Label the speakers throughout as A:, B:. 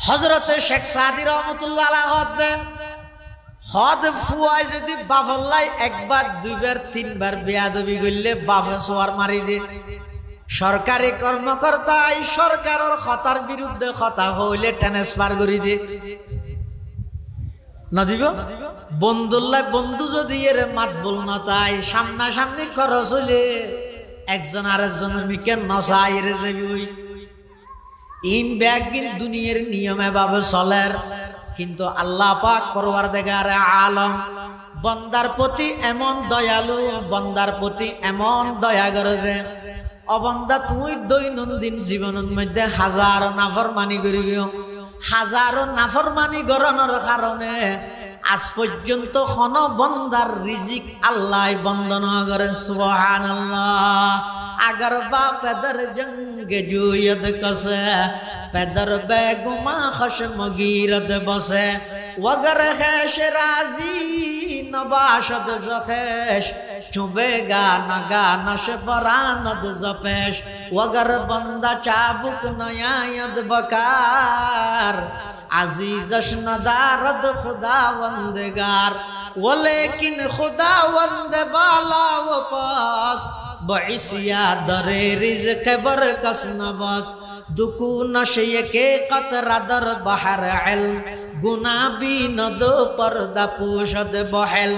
A: হযরতে শেখ সাদি রহমাতুল্লাহ আলাইহি হদ ফুয়ায় যদি বাফল্লাই একবার দুইবার তিনবার বেয়াদবি করলে বাফে সোয়ার মারি দে। সরকারি কর্মকর্তা এই সরকারের কথার বিরুদ্ধে কথা হইলে ট্রান্সফার করে দে না দিব। বন্ধুল্লাহ বন্ধু যদি এর মাত বল না তাই সামনাসামনি খরচ হইলে একজন আরেকজনের মিকে নসাই রে যাবি। ইন ব্যাগিন দুনিয়ার নিয়মে ভাবে চলের, কিন্তু আল্লাহ পাক পরওয়ারদিগার আলম বন্দার প্রতি এমন দয়ালু, বন্দার প্রতি এমন দয়া করে দে। অবন্দা তুই দৈনন্দিন জীবনের মধ্যে হাজারো নাফরমানি করিবি, হাজারো নাফরমানি গরনের কারণে আজ পর্যন্ত কোন বন্দার রিজিক আল্লাহ বন্ধন করে। সুবহানাল্লাহ। अगर बा पैदर जंग जुयद कसे पैदर बेगुमा खशम गिरद बसे वगर खैश राजी नबाशद जखेश चुबेगा नगा नश बरानद जपेश वगर बंदा चाबुक नयायद बकार अजीजश नदारद खुदावंदगार वो लेकिन खुदावंद बाला वो पास बइसिया दरे रिज़्क़ बरकस नवास दुकू नशे के कतरा दर बहर इल्म गुना भी न दो पर्दा पोशद बहल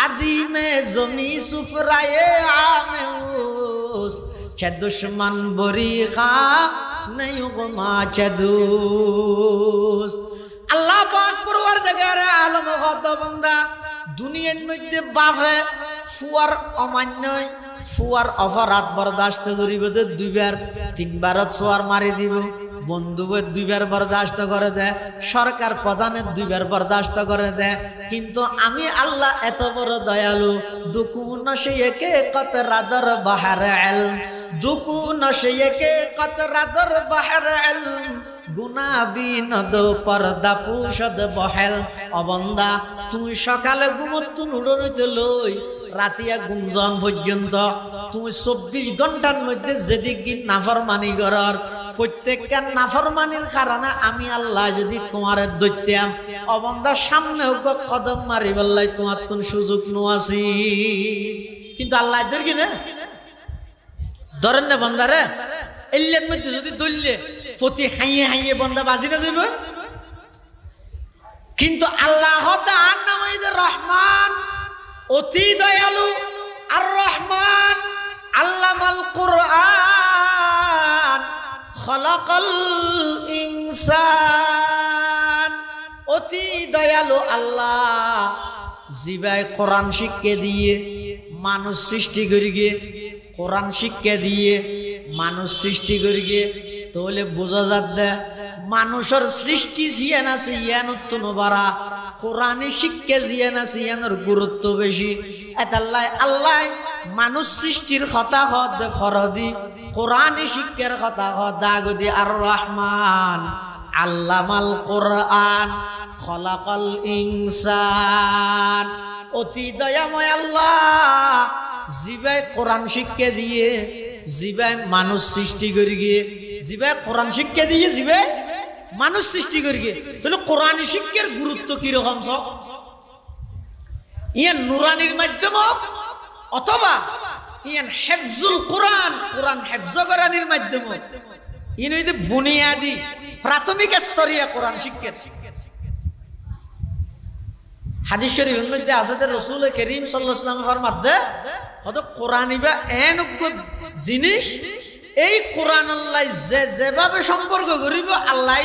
A: आदि में ज़मी सुफराए आमेउस चे दुश्मन बुरी खा नहीं गुमा चे दूस। अल्लाह पाक परवरदिगार आलम खता बंदा दुनिया में बाफे ফুয়ার অমান্য ফুয়ার অপরাধ বরদাস্ত করিব তো দুইবার তিনবারত সোয়ার মারি দিব। বন্ধুদের দুইবার বরদাস্ত করে দেয়, সরকার প্রধানের দুইবার বরদাস্ত করে দেয়, কিন্তু আমি আল্লাহ এত বড় দয়ালু। দুকু নশিয়েকে কতরাদর বাহার ইলম দুকু নশিয়েকে কতরাদর বাহার ইলম গুনা বিনদ পর্দা পুষদ বহেল। অবন্দা তুই সকালে ঘুমতুন উড়তে লই রাতিয়া গুঞ্জন পর্যন্ত তুমি 24 ঘন্টার মধ্যে যেদিকে নাফরমানি করার প্রত্যেকটা নাফরমানির কারণে আমি আল্লাহ যদি তোমারে দৈত্যাম অবন্দা সামনে হোক কদম মারি বললাই তোমার তুন সুযোগ নোয়াছি, কিন্তু আল্লাহ এদের কি না ধরেন না বন্দারে এল্লের মধ্যে যদি দললে প্রতি হাইয়ে হাইয়ে বন্দা বাজি না যাবে। কিন্তু আল্লাহ তার নাম রহমান, অতি দয়ালু। আর রহমান আল্লামাল কুরআন খলাকাল ইনসান। অতি দয়ালু আল্লাহ জিবায় কোরআন শিক্ষা দিয়ে মানুষ সৃষ্টি করি গে, কোরআন শিক্ষা দিয়ে মানুষ সৃষ্টি করি গে। তাহলে বোঝা যাচ্ছে মানুষের সৃষ্টি জিয়ান আছে ইয়ান উত্তম বাড়া, কোরআনে শিক্ষা জিয়ান আছে ইয়ানোর গুরুত্ব বেশি। এতাল্লাই আল্লাহ মানুষ সৃষ্টির কথা হদ ফরদি, কোরআনে শিক্ষার কথা হদ দাগদি। আর রহমান আল্লামাল কোরআন খলাকাল ইনসান। অতি দয়াময় আল্লাহ জিবায় কোরআন শিক্ষা দিয়ে জিবায় মানুষ সৃষ্টি করি গিয়ে, জিবায় কোরআন শিক্ষা দিয়ে জিবায় মানুষ সৃষ্টি করি গিয়ে। তাহলে কোরআন শিক্ষার গুরুত্ব কিরকম সব ইয়ান নুরানির মাধ্যমে অথবা ইয়ান হেফজুল কোরআন, কোরআন হেফজ করানির মাধ্যমে ইন হইতে বুনিয়াদি প্রাথমিক স্তরীয় কোরআন শিক্ষা। হাদিস শরীফের মধ্যে আছে যে রাসূল করিম সাল্লাল্লাহু আলাইহি ওয়াসাল্লাম ফরমাতে হত কোরআনিবা এনক জিনিস এই কোরআন আল্লাহ যেভাবে সম্পর্ক করিব আল্লাহ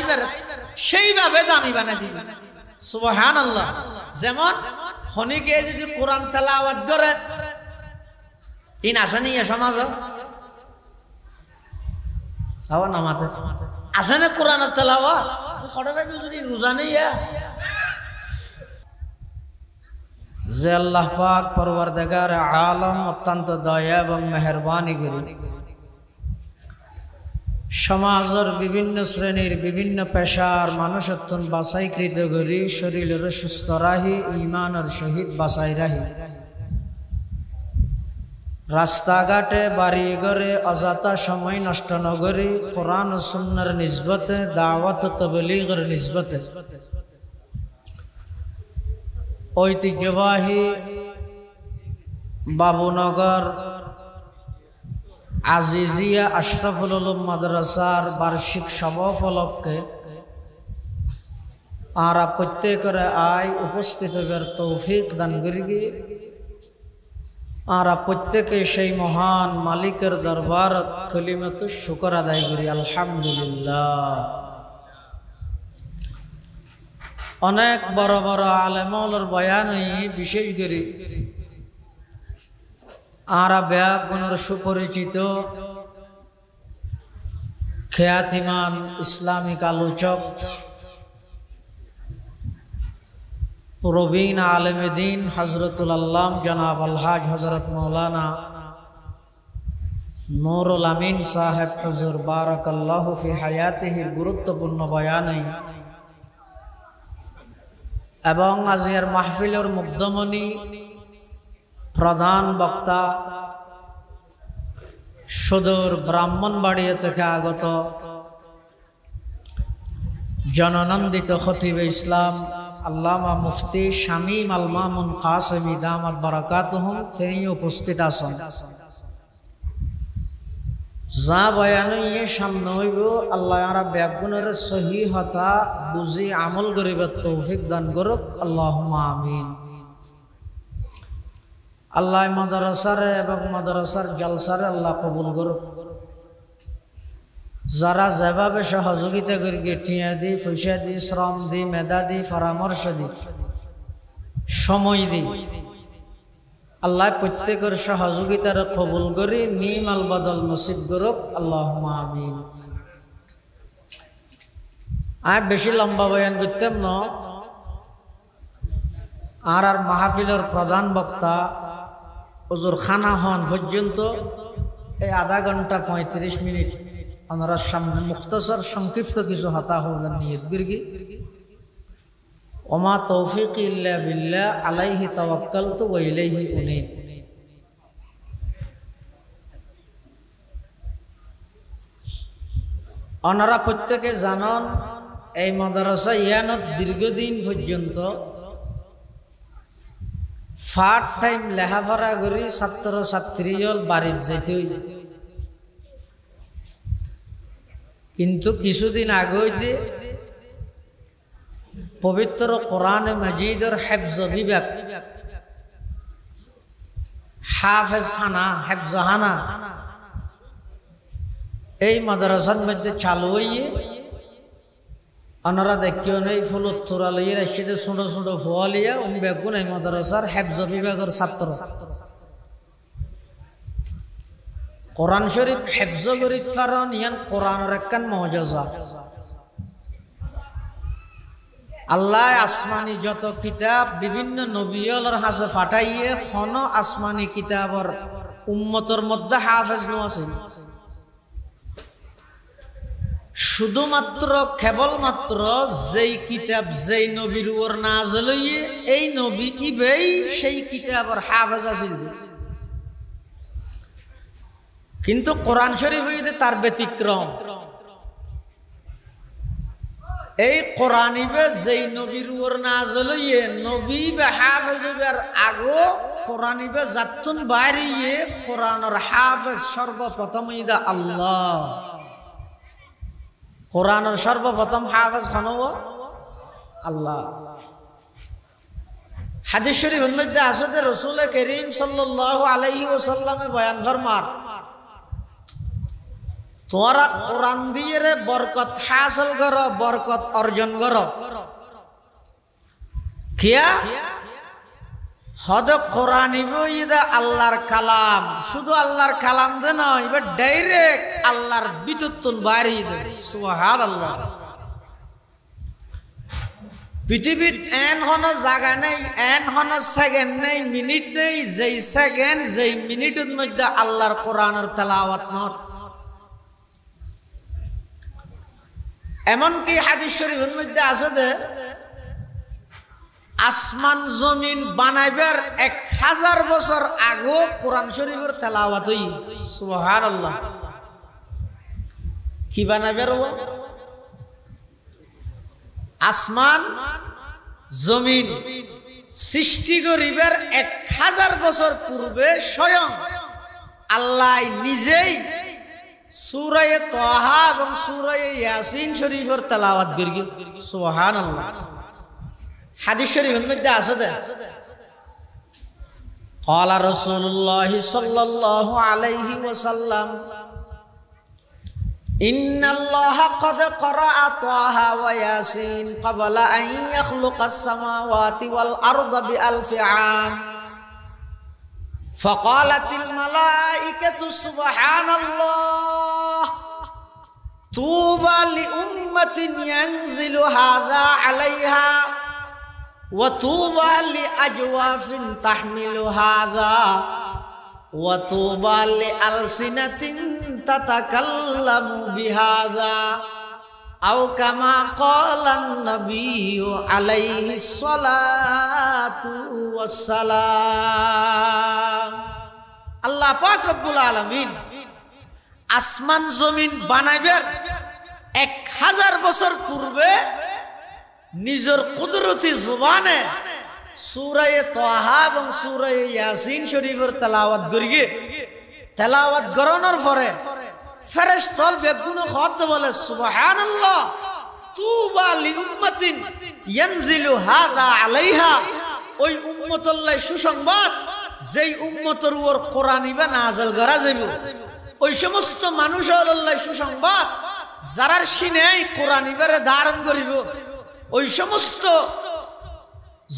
A: সেইভাবে দামি বানাই দিবে। সুবহানাল্লাহ। যেমন খনিকে যদি কোরআন তেলাওয়াত করে ইন আসেনি সমাজ সাওয়া নামাতে আসেনে কোরআন তেলাওয়াত খড়বে যদি রোজা নেই যে আল্লাহ পাক পরওয়ারদিগার আলম অত্যন্ত দয়া এবং মেহেরবানি করি সমাজের বিভিন্ন শ্রেণীর বিভিন্ন পেশার মানুষ বাছাইকৃত করি শরীরের সুস্থ রাহি ইমানের সহিত বাছাই রাহি রাস্তাঘাটে বাড়ি ঘরে অযথা সময় নষ্ট নগরী কোরআন ও সুন্নাহর নিসবতে দাওয়াত ও তাবলীগের নিসবতে ঐতিহ্যবাহী বাবুনগর আজিজিয়া আশরাফুল উলুম মাদ্রাসার বার্ষিক সভা উপলক্ষে আর প্রত্যেকের আয় উপস্থিত হবার তৌফিক দান করি আর প্রত্যেকে সেই মহান মালিকের দরবার কলিমাত শুকর আদায় করি আলহামদুলিল্লাহ। অনেক বড় বড় আলেমওয়ালার বয়ান বিশেষ করে আর ব্যাগুণের সুপরিচিত খ্যাতিমান ইসলামিক আলোচক প্রবীণ আলেমে দ্বীন হযরতুল আল্লাম জনাব আলহাজ হযরত মাওলানা নুরুল আমিন সাহেব হুজুর বারাকাল্লাহু ফি হায়াতিহির গুরুত্বপূর্ণ বয়ান এবং আজকের মাহফিলের মুগ্ধমণি প্রধান বক্তা সুদূর ব্রাহ্মণবাড়িয়া থেকে আগত জননন্দিত খতিবে ইসলাম আল্লামা মুফতি শামীম আল মামুন কাসেমি দামাত বারাকাতুহুম তেই উপস্থিত আছেন। যা বয়ান সামনে হইব আল্লাহ আর ব্যাগুণের সহিহতা বুঝি আমল করিবার তৌফিক দান করুক আল্লাহুম্মা আমিন। আল্লাহ মাদ্রাসারে এবং মাদ্রাসার জলসারে আল্লাহ কবুল করুক। যারা যেভাবে সহযোগিতা করি টিয়া দি পয়সা দি শ্রম দি মেধা দি পরামর্শ দি সময় দি আল্লাহ প্রত্যেকের সহযোগিতার কবুল করি নিম আল বদল নসিব করুক আল্লাহুম্মা আমিন। আর বেশি লম্বা বয়ান করতাম না। আর মাহফিলের প্রধান বক্তা হুজুর খানা হন পর্যন্ত এই আধা ঘন্টা 35 মিনিট ওনার সামনে মুখতাসর সংক্ষিপ্ত কিছু হতা হবেন নিয়ত করি। ওমা তৌফিক ইল্লা বিল্লাহ আলাইহি তাওয়াক্কালতু ওয়া ইলাইহি উনীব। ওনারা প্রত্যেকে জানেন এই মাদ্রাসা ইয়ানত দীর্ঘদিন পর্যন্ত পার্ট টাইম লেখাপড়া করি ছাত্র ছাত্রীল বাড়ির যেতে কিন্তু কিছুদিন আগে যে পবিত্র কোরআন মাজিদের হেফজ বিভাগ হাফেজখানা হেফজখানা এই মাদ্রাসার মধ্যে চালু হইয়ে ওনারা দেখিও নেই ফুলত তোরা লইয়ে রাশিদে ছোট ছোট ফোয়ালিয়া বেগুন এই মাদ্রাসার হেফজ বিভাগের ছাত্র কোরআন শরীফ হেফজ করিত কারণ ইয়ান কোরআনের একখান মুআজিজা। আল্লাহ আসমানি যত কিতাব বিভিন্ন নবীর হাতে পাঠাইয়ে খন আসমানি কিতাবর উম্মতের মধ্যে হাফেজ নো আছে শুধুমাত্র কেবলমাত্র যেই কিতাব যেই নবীর উপর নাযিল হইয়ে এই নবী ইবেই সেই কিতাবর হাফেজ আছিল। কিন্তু কোরআন শরীফ হইতে তার ব্যতিক্রম। এই কোরআন ইবে যেই নবীর উপর নাযিল হইয়ে নবী বা হাফেজ হইবার আগো কোরআন ইবে জাতুন বাইরে কোরআনের হাফেজ সর্বপ্রথম ইদা আল্লাহ। কোরআনের সর্বপ্রথম হাফেজ হনব আল্লাহ। হাদিস শরীফের মধ্যে আছে যে রাসূল করিম সাল্লাল্লাহু আলাইহি ওয়াসাল্লামে বয়ান ফরমান তোমরা কোরআন দিয়ে রে বরকত হাসিল করো বরকত অর্জন করো। কিয়া হদ কোরআন ইবে আল্লাহর কালাম শুধু আল্লাহর কালাম দে নয় এবার ডাইরেক্ট আল্লাহর বিতুত্তুন বাইরে দে সুবহানাল্লাহ। পৃথিবীত এন হন জায়গা নেই এন হন সেকেন্ড নেই মিনিট নেই যেই সেকেন্ড যেই মিনিটের মধ্যে আল্লাহর কোরআনের তেলাওয়াত নয়। এমনকি হাদিস শরীফের মধ্যে আছে যে আসমান জমিন বানাইবার 1000 বছর আগো কোরআন শরীফের তেলাওয়াত হই। সুবহানাল্লাহ। কি বানাইবার? আসমান জমিন সৃষ্টি করিবার 1000 বছর পূর্বে স্বয়ং আল্লাহ নিজেই সূরা তাহা এবং সূরা ইয়াসিন শরীফের তেলাওয়াত করি। সুবহানাল্লাহ। হাদিস শরীফের মধ্যে আছে দে قال رسول الله صلى الله عليه وسلم إن الله قد قرأ طه وياسين قبل أن يخلق السماوات والأرض ب1000 عام فقالت الملائكة سبحان الله طوبى لأمة ينزل هذا عليها وطوبى لأجواف تحمل هذا وطوبى لألسنة تتكلم بهذا أو كما قال النبي عليه الصلاة والسلام الله পাক রব্বুল আলামিন আসমান জমিন বানাইবার 1000 বছর পূর্বে নিজের কুদরতি জবানে সূরা তাহা এবং সূরা ইয়াসিন শরীফের তেলাওয়াত করিয়ে তেলাওয়াত করানোর পরে ফেরেশতা বেগুন খত বলে সুবহানাল্লাহ তুবা লি উম্মাতিন ইয়ানজিলু হাযা আলাইহা। ওই উম্মতুল্লাহ সুসংবাদ যেই উম্মতের উপর কোরআন ইবা নাযিল করা যাবে, ওই সমস্ত মানুষ আল্লাহ সুসংবাদ যারার সিনেই কোরআন ইবারে ধারণ করিব, ওই সমস্ত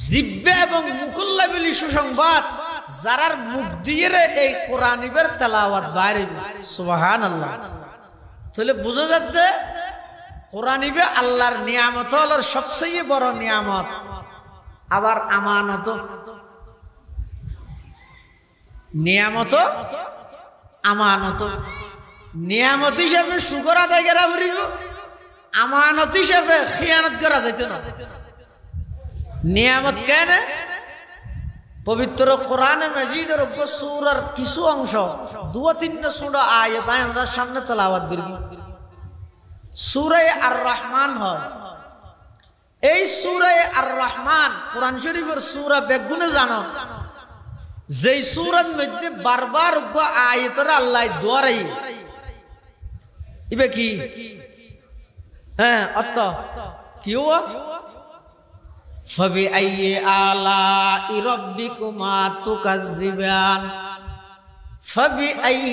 A: জিব্বে এবং মুকুল্লা বলি সুসংবাদ যারার মুখ দিয়ে এই কোরআন ইবার তেলাওয়াত বাইরে। সুবহানাল্লাহ। তাহলে বুঝা যাচ্ছে কোরআন ইবে আল্লাহর নিয়ামত হলোর সবচেয়ে বড় নিয়ামত, আবার আমানত। নিয়ামত আমানত। নিয়ামত হিসাবে শুকর আদায় করা পড়িব, আমানত হিসাবে খিয়ানত করা যাইত না। নিয়ামত কেন? পবিত্র কোরআনে মাজিদের সূরার কিছু অংশ 2-3 সূরা আয়াত আমরা সামনে তেলাওয়াত করব। সূরা আর রহমান হয়। এই সূরা আর রহমান কোরআন শরীফের সূরা বেগুনে জানো, যেই সূরার মধ্যে বারবার আয়াতের আল্লাহ দোয়ারাই ইবে কি হ্যাঁ অর্থ কি ও فبأي آلاء ربكما تكذبان فبأي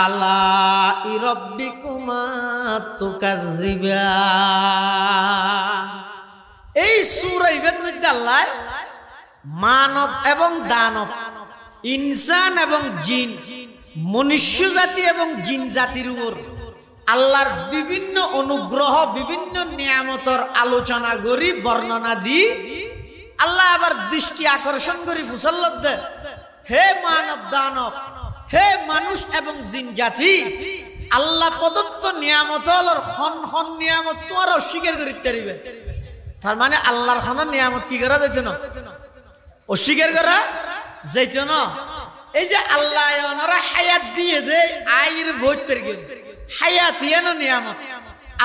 A: آلاء ربكما تكذبان। এই সূরা এর মধ্যে আল্লাহ মানব এবং দানব, ইনসান এবং জিন, মনুষ্য জাতি এবং জিন জাতির উপর আল্লাহর বিভিন্ন অনুগ্রহ বিভিন্ন নিয়ামতের আলোচনা করি বর্ণনা দি আল্লাহ আবার দৃষ্টি আকর্ষণ করি ফুসল্লত দে, হে মানব দানব, হে মানুষ এবং জিন জাতি, আল্লাহ প্রদত্ত নিয়ামত হলোর খন নিয়ামত তোমার অস্বীকার করিতে পারিবে। তার মানে আল্লাহর খন নিয়ামত কি করা যাইত না, অস্বীকার করা যাইত না। এই যে আল্লাহ ওনারা হায়াত দিয়ে দেয় আয়ের বইতের কিন্তু হায়াত ইয়ানো নিয়ামত।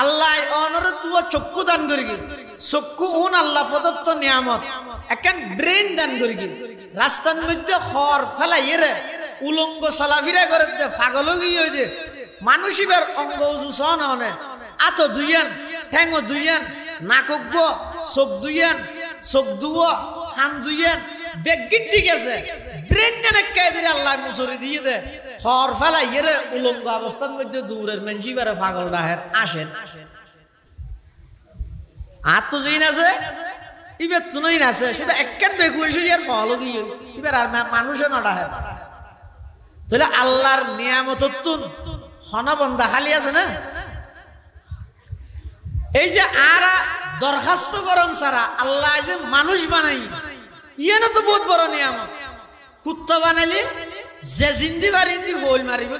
A: আল্লাহ ওনারা দুয়া চক্ষু দান করি, চক্ষু উন আল্লাহ প্রদত্ত নিয়ামত। এখন ব্রেন দান করি, রাস্তার মধ্যে খড় ফেলাই রে উলঙ্গ চলাফিরা করে দে পাগল গিয়ে যে মানুষ এবার অঙ্গ উজুসন হনে আত দুইয়ান ঠ্যাং দুইয়ান নাকক চোখ দুইয়ান চোখ দুয়া হান দুইয়ান বেগিন ঠিক আছে, ব্রেন দিলে আল্লাহ মুসরি দিয়ে দে খড় ফেলাই রে উলঙ্গ অবস্থার মধ্যে দূরের মানুষ এবারে পাগল রাহের আসেন আর তো জিন আছে ইবে তুনই আছে সেটা একখান বেগু এসে আর ফল গিয়ে এবার আর মানুষও না ডাহে। তাহলে আল্লাহর নিয়ামত হনা বন্ধা খালি আছে না। এই যে আরা দরখাস্ত করন সারা আল্লাহ যে মানুষ বানাই ইয়ানো তো বহুত বড় নিয়ামত। কুত্তা বানাইলে যে জিন্দি বারিন্দি ফল মারিব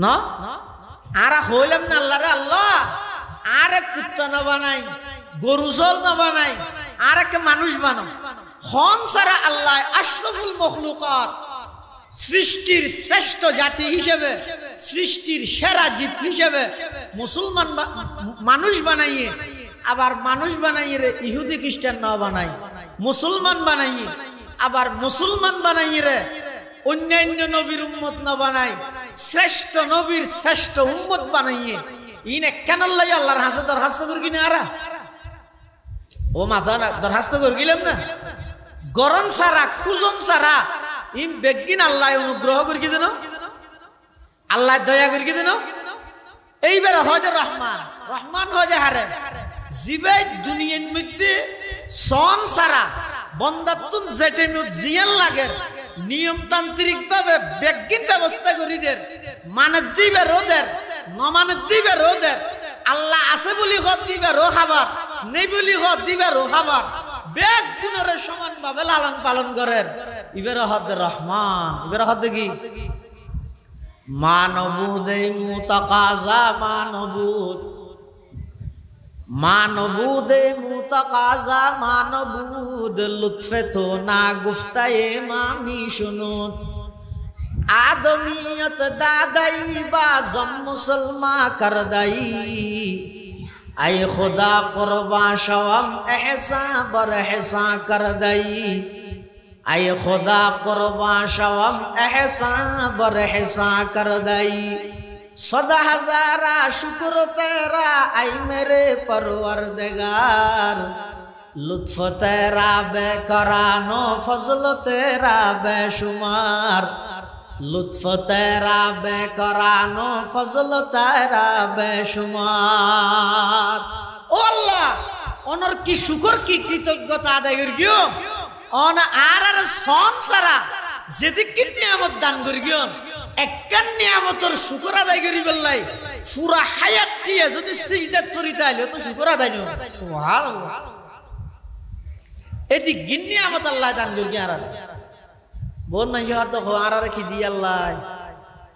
A: না, আরা হইলাম না আল্লাহ রে আল্লাহ আরে কুত্তা না বানাই গরু চল না বানাই আর একটা মানুষ বানাও হন ছাড়া আল্লাহ আশরাফুল মখলুকাত সৃষ্টির শ্রেষ্ঠ জাতি হিসেবে সৃষ্টির সেরা জীব হিসেবে মুসলমান মানুষ বানাইয়ে আবার মানুষ বানাইয়ে রে ইহুদি খ্রিস্টান না বানাই মুসলমান বানাইয়ে আবার মুসলমান বানাইয়ে রে অন্যান্য নবীর উম্মত না বানাই শ্রেষ্ঠ নবীর শ্রেষ্ঠ উম্মত বানাইয়ে ইন একখান আল্লাহ আল্লাহর হাসে দরখাস্ত করি কিনা আরা ও মাথা দরখাস্ত করে গেলাম না গরম সারা কুজন সারা ইম বেগিন আল্লাহ অনুগ্রহ করে কি দেন আল্লাহ দয়া করে কি দেন এইবার হজে রহমান রহমান হজে হারে জিবাই দুনিয়ার মধ্যে সন সারা বন্দাতুন জেটেনুত জিয়ান লাগে নিয়মতান্ত্রিক ভাবে বেগিন ব্যবস্থা করি দের মানে দিবে রোদের নমানে দিবে রোদের আল্লাহ আছে বলি হদ দিবে রো খাবার নেই বলি হদ দিবে রো খাবার বেগ গুণরে সমান ভাবে লালন পালন করেন ইবের হদ রহমান ইবের হদ কি মানবুদ মুতাকাজা মানবুদ মুতাকাজা মানবুদ লুৎফে তো না গুফতায়ে মামি শুনুন आदमियत दादाई बाजम मुसलमा कर दाई आए खुदा कुर्बा शवम एहसा बर एहसा कर दाई आए खुदा कुर्बा शवम एहसा बर एहसा कर दाई सदा हजारा शुक्र तेरा आई मेरे परवरदिगार लुत्फ तेरा बेकरानो फजल तेरा बेशुमार लुत्फ तेरा बेकरानो फजल तेरा बेशुमार ओ अल्लाह ओनर की शुक्र की कृतज्ञता आदाय करियो ओन आर सोन सारा जेदि कि नियामत दान करियो একখান নিয়ামতের শুকর আদায় করি বললাই পুরা হায়াত দিয়ে যদি সিজদাত করি তাইলে তো শুকর আদায় নয় সুবহানাল্লাহ এদি গিন নিয়ামত আল্লাহ দান করি আর বোন মানুষ হতো আর কি দি আল্লাহ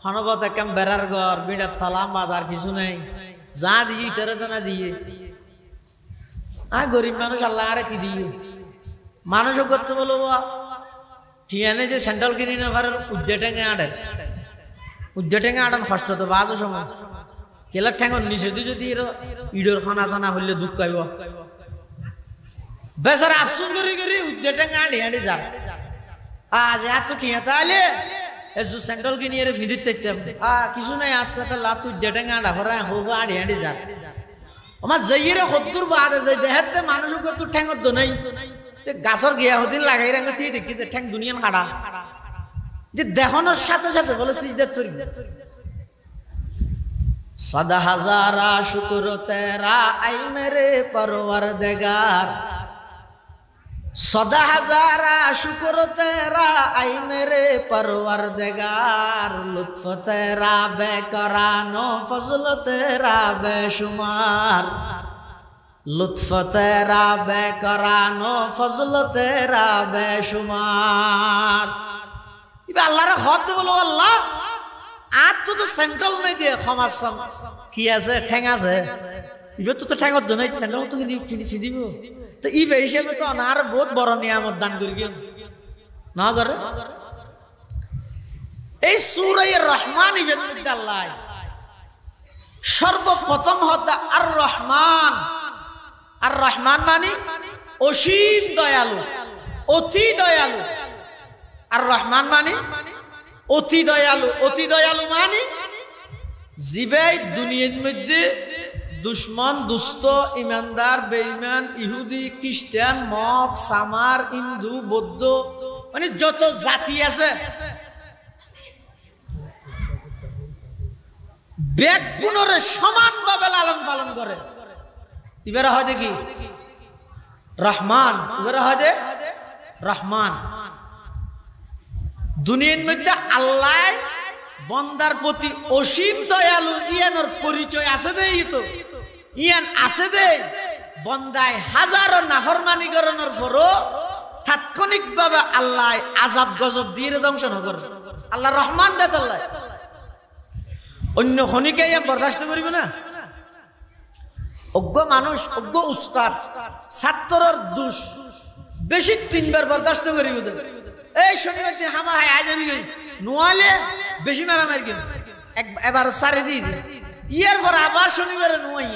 A: হনবত একদম বেড়ার ঘর বিড়ার থালা বাজার কিছু নেই যা দিয়ে তেরে জানা দিয়ে গরিব মানুষ আল্লাহ আর কি দিয়ে মানুষও করতে বলবো ঠিয়ানে যে স্যান্ডেল কিনি না পারে উদ্যেটেঙ্গে আড়ের উদ্যেটেঙ্গে আড়ান কষ্ট তো বাজও সময় কেলার ঠ্যাঙর নিচে দিয়ে যদি ইডোর খানা থানা হইলে দুঃখ পাইব বেচারা আফসোস করি করি উদ্যেটেঙ্গে আড়ি আড়ি যার আজ এত ঠিক তাহলে স্যান্ডেল কিনি এর ফিরিত থাকতাম কিছু নাই আত্মা লাভ উদ্যেটেঙ্গে আড়া ভরা হোক আড়ি আড়ি যার আমার যাইয়েরে সত্তর বাদে যাই দেখাতে মানুষ তো ঠ্যাঙর তো নাই গাছর গিয়া হদিন লাগাই রাখে তুই দেখি ঠ্যাং দুনিয়ান কাটা যে দেখানোর সাথে সাথে বলে সিজদাত করি সদা হাজারা শুকর তেরা আই মেরে পরওয়ারদিগার सदा हजारा शुक्र तेरा आई मेरे परवरदिगार लुत्फ तेरा बेकरानो फजल तेरा बेशुमार लुत्फ तेरा बेकरानो फजल तेरा बेशुमार इबे अल्लाहर हद बोलो अल्लाह आज तो सेंट्रल नहीं दिए खमास की আছে ঠ্যাং আছে इबे तो ঠ্যাঙত দনাই সেন্ট্রাল তো কি দিব তো ইবে হিসেবে তো আর বহুত বড় নিয়ামত দান করি না করে এই সূরা রহমান ইবের মধ্যে আল্লাহ সর্বপ্রথম হতা আর রহমান মানে অসীম দয়ালু অতি দয়ালু আর রহমান মানে অতি দয়ালু মানে জিবে দুনিয়ার মধ্যে दुश्मन दुस्त ईमानदार बेईमान इहुदी ख्रिस्टान मक सामार हिंदू बौद्ध माने যত জাতি আছে বেগুনরে সমানভাবে লালন পালন করে ইবারে হয় কি রহমান ইবারে হয় রহমান দুনিয়ার মধ্যে আল্লাহ বন্দার প্রতি অসীম দয়ালু ইয়ানোর পরিচয় আছে দেই তো ইয়ান আছে দে বন্দায় হাজারো নাফরমানি করানোর পরও তাৎক্ষণিকভাবে আল্লাহ আযাব গজব দিয়ে ধ্বংস না করে আল্লাহ রহমান দেত আল্লাহ অন্য খনিকে ইয়া বরদাস্ত করিবে না অজ্ঞ মানুষ অজ্ঞ উস্তাদ ছাত্রর দোষ বেশি 3 বার বরদাস্ত করিব এই শনিবার দিন হামা হাই আজ আমি গই নোয়ালে বেশি মারামারি গেল এবার সারে দিয়ে ইয়ার পর আবার শনিবারে নোয়াই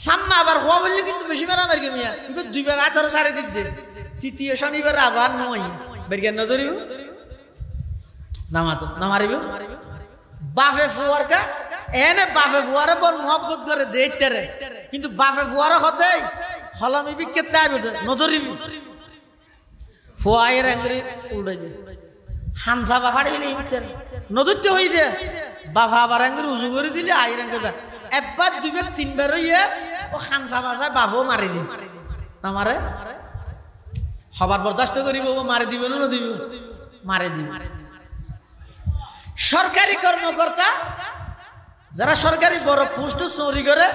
A: সাম্মা আবার হওয়া বললে কিন্তু বেশি মারামারি গেল ইয়া এবার 2 বার আঠারো সারে দিচ্ছে তৃতীয় শনিবারে আবার নোয়াই বেরগেন না ধরিব নামাতো না মারিব বাফে ফুয়ার কা এনে বাফে ফুয়ারে বল মোহব্বত করে দেইতে রে কিন্তু বাফে ফুয়ারে হতে হলামি বিকে তাইবে নদরিব ফুয়ায়ের আঙ্গুরি উড়াই দে হানসা বাফাড়ি দিলে ইমতের নদরতে হই দে বাফা আবার আঙ্গুরি উজু করে দিলে আইর আঙ্গুরি একবার 2 বার 3 বার হইয়ে ও খানসা বাসা বাফও মারি দি না মারে হবার বরদাস্ত করিব মারি দিবে না দিব মারি দিব সরকারি কর্মকর্তা যারা সরকারি বড় পোস্ট চুরি করে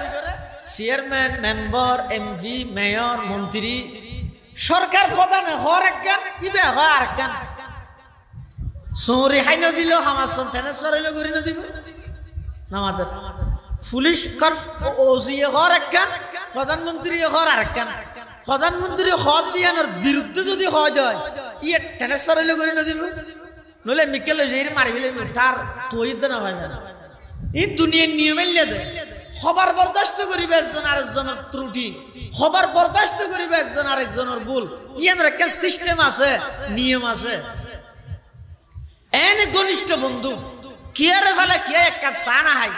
A: চেয়ারম্যান মেম্বার এমপি মেয়র মন্ত্রী সরকার প্রধান হর একগান ইবে হয় আর একগান চুরি হাইন দিল আমার সব ট্রান্সফার হইল করি না দিব আমাদের পুলিশ ওসি হর একগান প্রধানমন্ত্রী হর আর একগান প্রধানমন্ত্রী হদ দিয়ানোর বিরুদ্ধে যদি হয় যায় ইয়ে ট্রান্সফার হইল করি না দিব নলে মিকেল যাই মারি ফেলে তার তুই না ভাই না এই দুনিয়ার নিয়মের লেদে খবর বরদাস্ত করিবে একজন আরেকজনের ত্রুটি খবর বরদাস্ত করিবে একজন আরেকজনের ভুল ইয়ার একটা সিস্টেম আছে নিয়ম আছে এনে ঘনিষ্ঠ বন্ধু কিয়ারে ফেলে কিয়া এক কাপ চা না হাই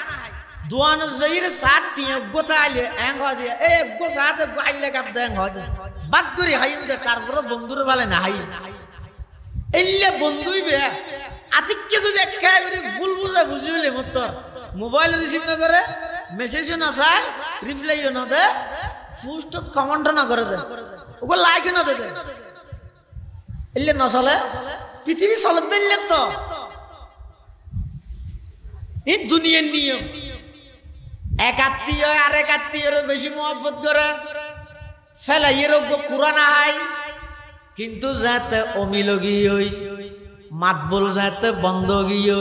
A: দোয়ানো যাইরে সাত দিয়ে গোতা আইলে এং হয় দিয়ে এই গো সাথে আইলে কাপ দেং হয় বাক করি হাই দে তারপরে বন্ধুরে ফেলে না হাই এলে বন্ধুই বে আতিককে যদি একা করে ভুল বুঝা বুঝি হইলে মতর মোবাইল রিসিভ না করে মেসেজও না চায় রিপ্লাইও না দে পোস্টত কমেন্ট না করে দে ওকে লাইকও না দে এলে না চলে পৃথিবী চলে দিলে তো এই দুনিয়ার নিয়ম এক আত্মীয় আর এক আত্মীয়ের বেশি মহব্বত করে ফেলাইয়ের কুরআন আহাই কিন্তু যাতে অমিলগি হই মাতবল যাতে বন্ধ গিয়ে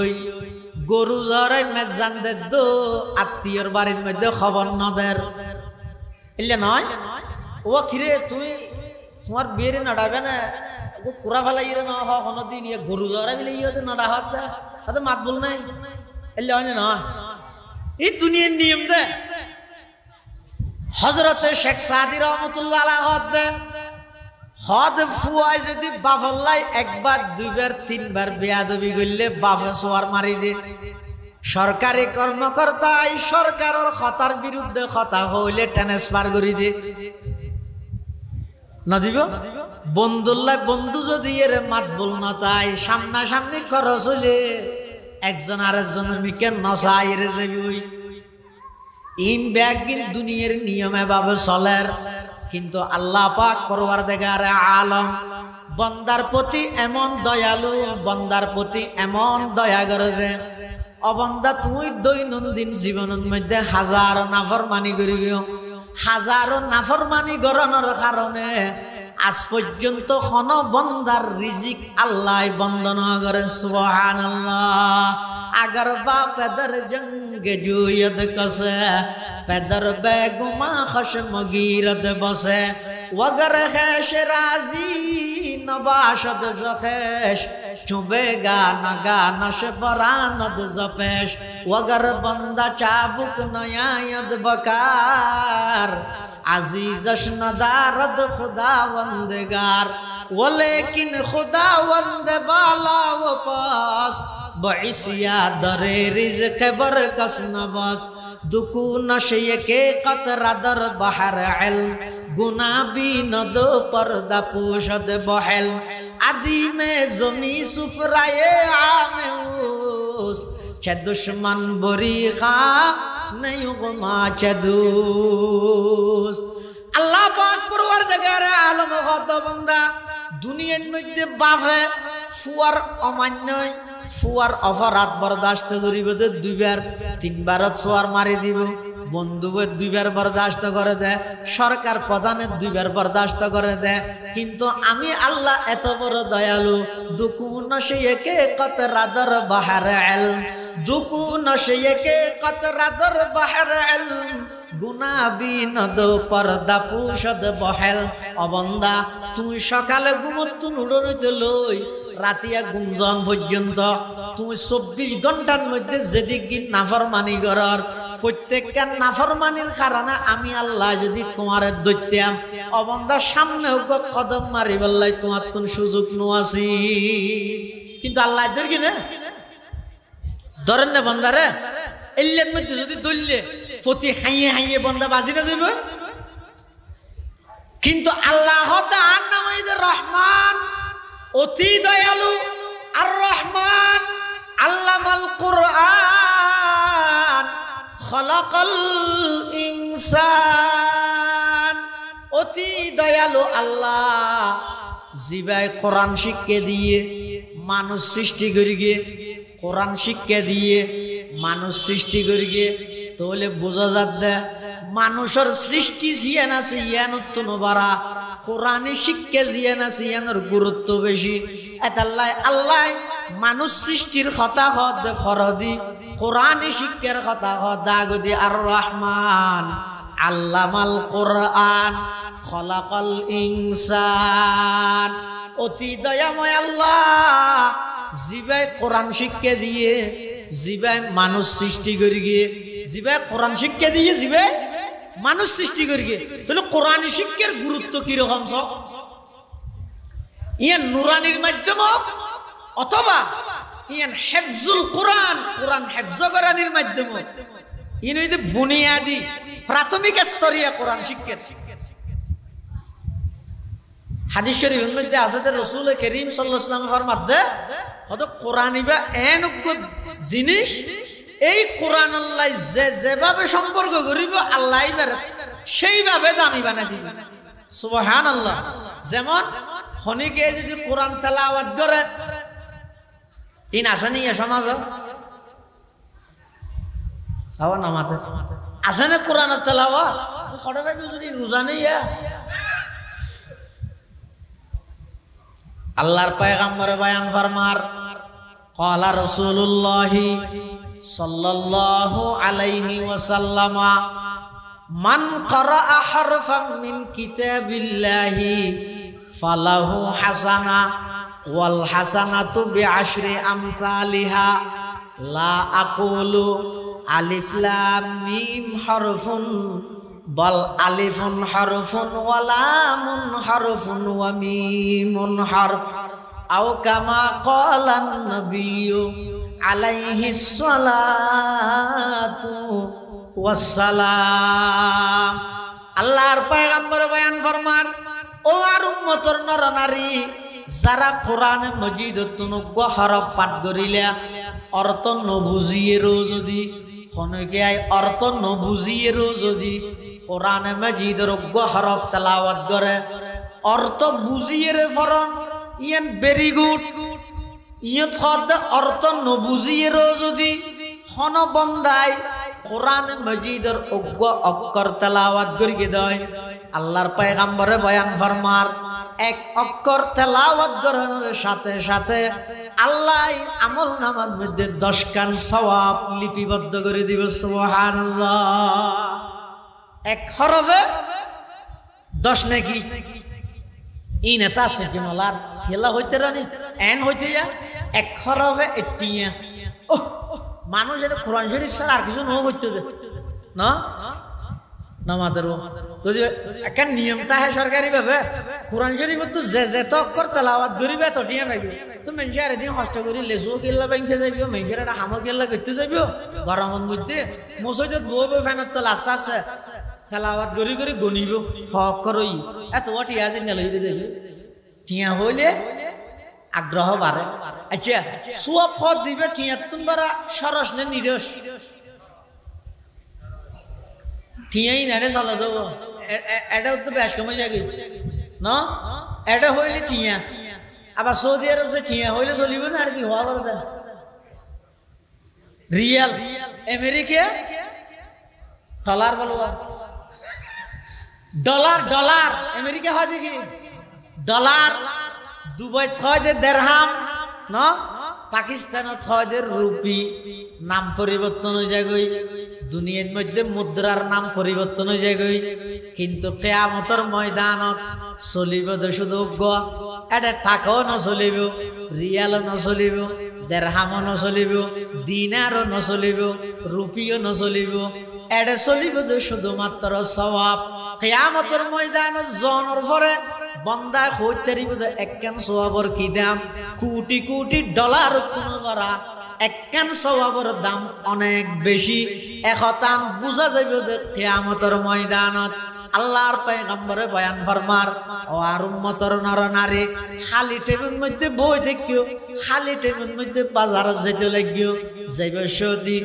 A: গরু জরাই মেজান দে দো আত্মীয়র বাড়ির মধ্যে খবর না দের এলে নয় ও খিরে তুই তোমার বিয়ে নাড়াবে না ও কুড়া ফেলাই না কোনদিন ইয়ে গরু জরাই বলে ইয়ে নাড়া হাত মাতবল নাই এলে হয় না এই দুনিয়ার নিয়ম দে হযরতে শেখ সাদি রহমাতুল্লাহ আলাইহি হদ ফুয়ায় যদি বাফল্লাই একবার 2 বার 3 বার বেয়াদবি করলে বাফে সোয়ার মারি দে সরকারি কর্মকর্তাই সরকারের খতার বিরুদ্ধে কথা হইলে ট্রান্সফার করে দে না দিব বন্ধুল্লাহ বন্ধু যদি এর মাতবল না তাই সামনা সামনি খরচ হইলে একজন আরেকজনের মিকে নসাই রে যাবি ইন ব্যাগিন দুনিয়ার নিয়মে ভাবে চলের কিন্তু আল্লাহ পাক পরওয়ারদিগার আলম বান্দার প্রতি এমন দয়ালু বান্দার প্রতি এমন দয়া করে ও বান্দা তুই দৈনন্দিন জীবনের মধ্যে হাজারো নাফরমানি করি গিয়ে হাজারো নাফরমানি গরনের কারণে আজ পর্যন্ত কোন বান্দার রিজিক আল্লাহ বন্ধ না করে সুবহানাল্লাহ अगर बापदर जंग जुयद कसे पैदर बेगुमा खशम गिरद बसे वगर खैश राजी नबाशद जखेश चुबेगा नगा नश बरानद जपेश वगर बंदा चाबुक नयायद बकार अजीजश नदारद खुदावंदगार वो लेकिन खुदावंद बाला वो पास बइसिया दरे रिज़्क़ बरकस नवास दुकू नशे के कतरा दर बहर इल्म गुना भी न दो पर्दा पोशद बहल आदि में ज़मी सुफराए आमेउस चे दुश्मन बुरी खा नहीं गुमा चे दूस अल्लाह पाक परवरदिगार आलम खुदा बंदा दुनिया में बाफे फुआर अमान्य ফুয়ার অপরাধ বরদাস্ত করিবে 2 বার 3 বারত সোয়ার মারি দিব বন্ধুকে 2 বার বরদাস্ত করে দে সরকার প্রধানের 2 বার বরদাস্ত করে দে কিন্তু আমি আল্লাহ এত বড় দয়ালু দুকুন শেকে কতরা দর বাহার ইলম দুকু নশিয়েকে কতরা দর বাহর ইলম গুনাবি নদ পর্দা পুষদ বহেল অবন্দা তুই সকালে ঘুমত নুড়তে লই রাতিয়া গুঞ্জন পর্যন্ত তুমি 24 ঘন্টার মধ্যে যেদিক নাফরমানি করার প্রত্যেকটা নাফরমানির কারণে আমি আল্লাহ যদি তোমার দৈত্যাম অবন্দার সামনে হোক কদম মারি বললাই তোমার তো সুযোগ নোয়াছি কিন্তু আল্লাহ ধর কি না ধরেন না বন্দারে এল্লের মধ্যে যদি দললে প্রতি হাইয়ে হাইয়ে বন্দা বাজি না যাইব কিন্তু আল্লাহ তাআলা নামে রহমান অতি দয়ালু আর রহমান আল্লামাল কুরআন খলাকাল ইনসান অতি দয়ালু আল্লাহ জিবাই কোরআন শিক্ষা দিয়ে মানুষ সৃষ্টি করিগে কোরআন শিক্ষা দিয়ে মানুষ সৃষ্টি করিগে তাহলে বোঝা যাচ্ছে মানুষের সৃষ্টি জিয়ান আছে ইয়ান উত্তন বাড়া কোরআনে শিক্ষা জিয়ান আছে ইয়ানোর গুরুত্ব বেশি এতাল্লাই আল্লাহ মানুষ সৃষ্টির কথা হদ ফরদি কোরআনে শিক্ষার কথা হদ দাগদি আর রহমান আল্লামাল কোরআন খলাকাল ইনসান অতি দয়াময় আল্লাহ জিবাই কোরআন শিক্ষা দিয়ে জিবাই মানুষ সৃষ্টি করি গিয়ে জিবাই কোরআন শিক্ষা দিয়ে জিবাই মানুষ সৃষ্টি করি গিয়ে তাহলে কোরআন শিক্ষার গুরুত্ব কিরকম সব ইয়ান নুরানির মাধ্যম অথবা ইয়ান হেফজুল কোরআন কোরআন হেফজ করানির মাধ্যম ইন হইতে বুনিয়াদি প্রাথমিক স্তরীয় কোরআন শিক্ষার হাদিস শরীফের মধ্যে আছে যে রাসূল করিম সাল্লাল্লাহু আলাইহি ওয়াসাল্লাম ফরমাতে হয়তো কোরআনিবা এনক জিনিস এই কোরআন আল্লাহ যেভাবে সম্পর্ক করিব আল্লাহ সেইভাবে দামি বানাই দিবে সুবহানাল্লাহ যেমন খনিকে যদি কোরআন তেলাওয়াত করে ইন আসেনি সমাজ সাওয়া নামাতে আসেনি কোরআন তেলাওয়াত খড়ে ভাই যদি রোজা নেই আল্লাহর পয়গম্বর বয়ান ফরমার ক্বালা রাসূলুল্লাহ সাল্লাল্লাহু আলাইহি ওয়াসাল্লাম মান ক্বারাআ হারফান মিন কিতাবিল্লাহি ফালাহু হাসানা ওয়াল হাসানাতু বিআশরি আমসালিহা লা আকুলু আলিফ লাম মিম হারফুন বল আলিফুন হারফুন ওয়া লামুন হারফুন ওয়া মিমুন হারফ আও কামা ক্বালান নবিয়্যু আলাইহিস সালাতু ওয়াস সালাম আল্লাহর পয়গম্বর বয়ান ফরমান ও আর উম্মতর নরনারী যারা কোরআন মজিদত নগ্য হরফ পাঠ করিলা অর্থ নবুজিয়েরও যদি খনকে আই অর্থ নবুজিয়েরও যদি কোরআন মজিদের অজ্ঞ হরফ তেলাওয়াত করে অর্থ বুঝিয়ে ফরন ইয়ান ভেরি গুড ইয়ত খদ অর্থ নবুজিয়েরও যদি খন বন্দাই কোরআন মজিদের অজ্ঞ অক্ষর তেলাওয়াত করিয়ে দেয় আল্লাহর পয়গম্বরে বয়ান ফরমার এক অক্ষর তেলাওয়াত করার সাথে সাথে আল্লাহ আমল নামার মধ্যে 10 কান সওয়াব লিপিবদ্ধ করে দিবে সুবহানাল্লাহ এক হরফে 10 নাকি ই নেতা আছে কি মালার হেলা হইতে রানি এন হইতে যা এক হরফে এটিয়া ও মানুষ এটা কোরআন শরীফ ছাড়া আর কিছু নয় হইতে দে না নামাজের যদি একটা নিয়ম তাহে সরকারি ভাবে কোরআন শরীফ তো যে তো অক্ষর তেলাওয়াত করিবে তো টিয়া পাইবে তো মেনজার এদিন কষ্ট করি লেসু কিল্লা বাইতে যাইবো মেনজার একটা হামো কিল্লা করতে যাইবো গরমের মধ্যে মসজিদত বউ ফ্যানের তলা আছে তেলাওয়াত করি করি গনিব হক করই এত টিয়া যে নেলইতে যাইবে টিয়া হইলে আগ্রহ বাড়ে আচ্ছা সুয়াব ফদ দিবে টিয়া তোমরা সরস নে নিদোষ টিয়াই নারে চলে দেবো এটা তো বেশ কমে যাবে না এটা হইলে টিয়া আবার সৌদি আরব যে টিয়া হইলে চলিবে না আর কি হওয়া করে দেন রিয়াল আমেরিকা ডলার বলো ডলার ডলার আমেরিকা হয় দেখি ডলার দুবাই হয় যে দেড়হাম না পাকিস্তানত হয়দের রুপি নাম পরিবর্তন হয়ে যায় গই, দুনিয়ার মধ্যে মুদ্রার নাম পরিবর্তন হয়ে যায় গই, কিন্তু কিয়ামতের ময়দানত চলিব শুধু এটা টাকাও নচলিব, রিয়ালও নচলিব, দেড়হামও নচলিব, দিনারও নচলিব, রুপিও নচলিব, এটা চলিব শুধুমাত্র সওয়াব। কিয়ামতের ময়দানে জনের পরে বন্দায় হইতে একখান সওয়াবর কি দাম, কোটি কোটি ডলার কোনো করা একখান সওয়াবর দাম অনেক বেশি। একতান বুঝা যাইব যে কিয়ামতের ময়দানত আল্লাহর পয়গম্বরে বয়ান ফরমার, ও আর উম্মতের নর নারী খালি টেবিল মধ্যে বই দেখিও, খালি টেবিল মধ্যে বাজারে যেতে লাগিও, যাইব সদি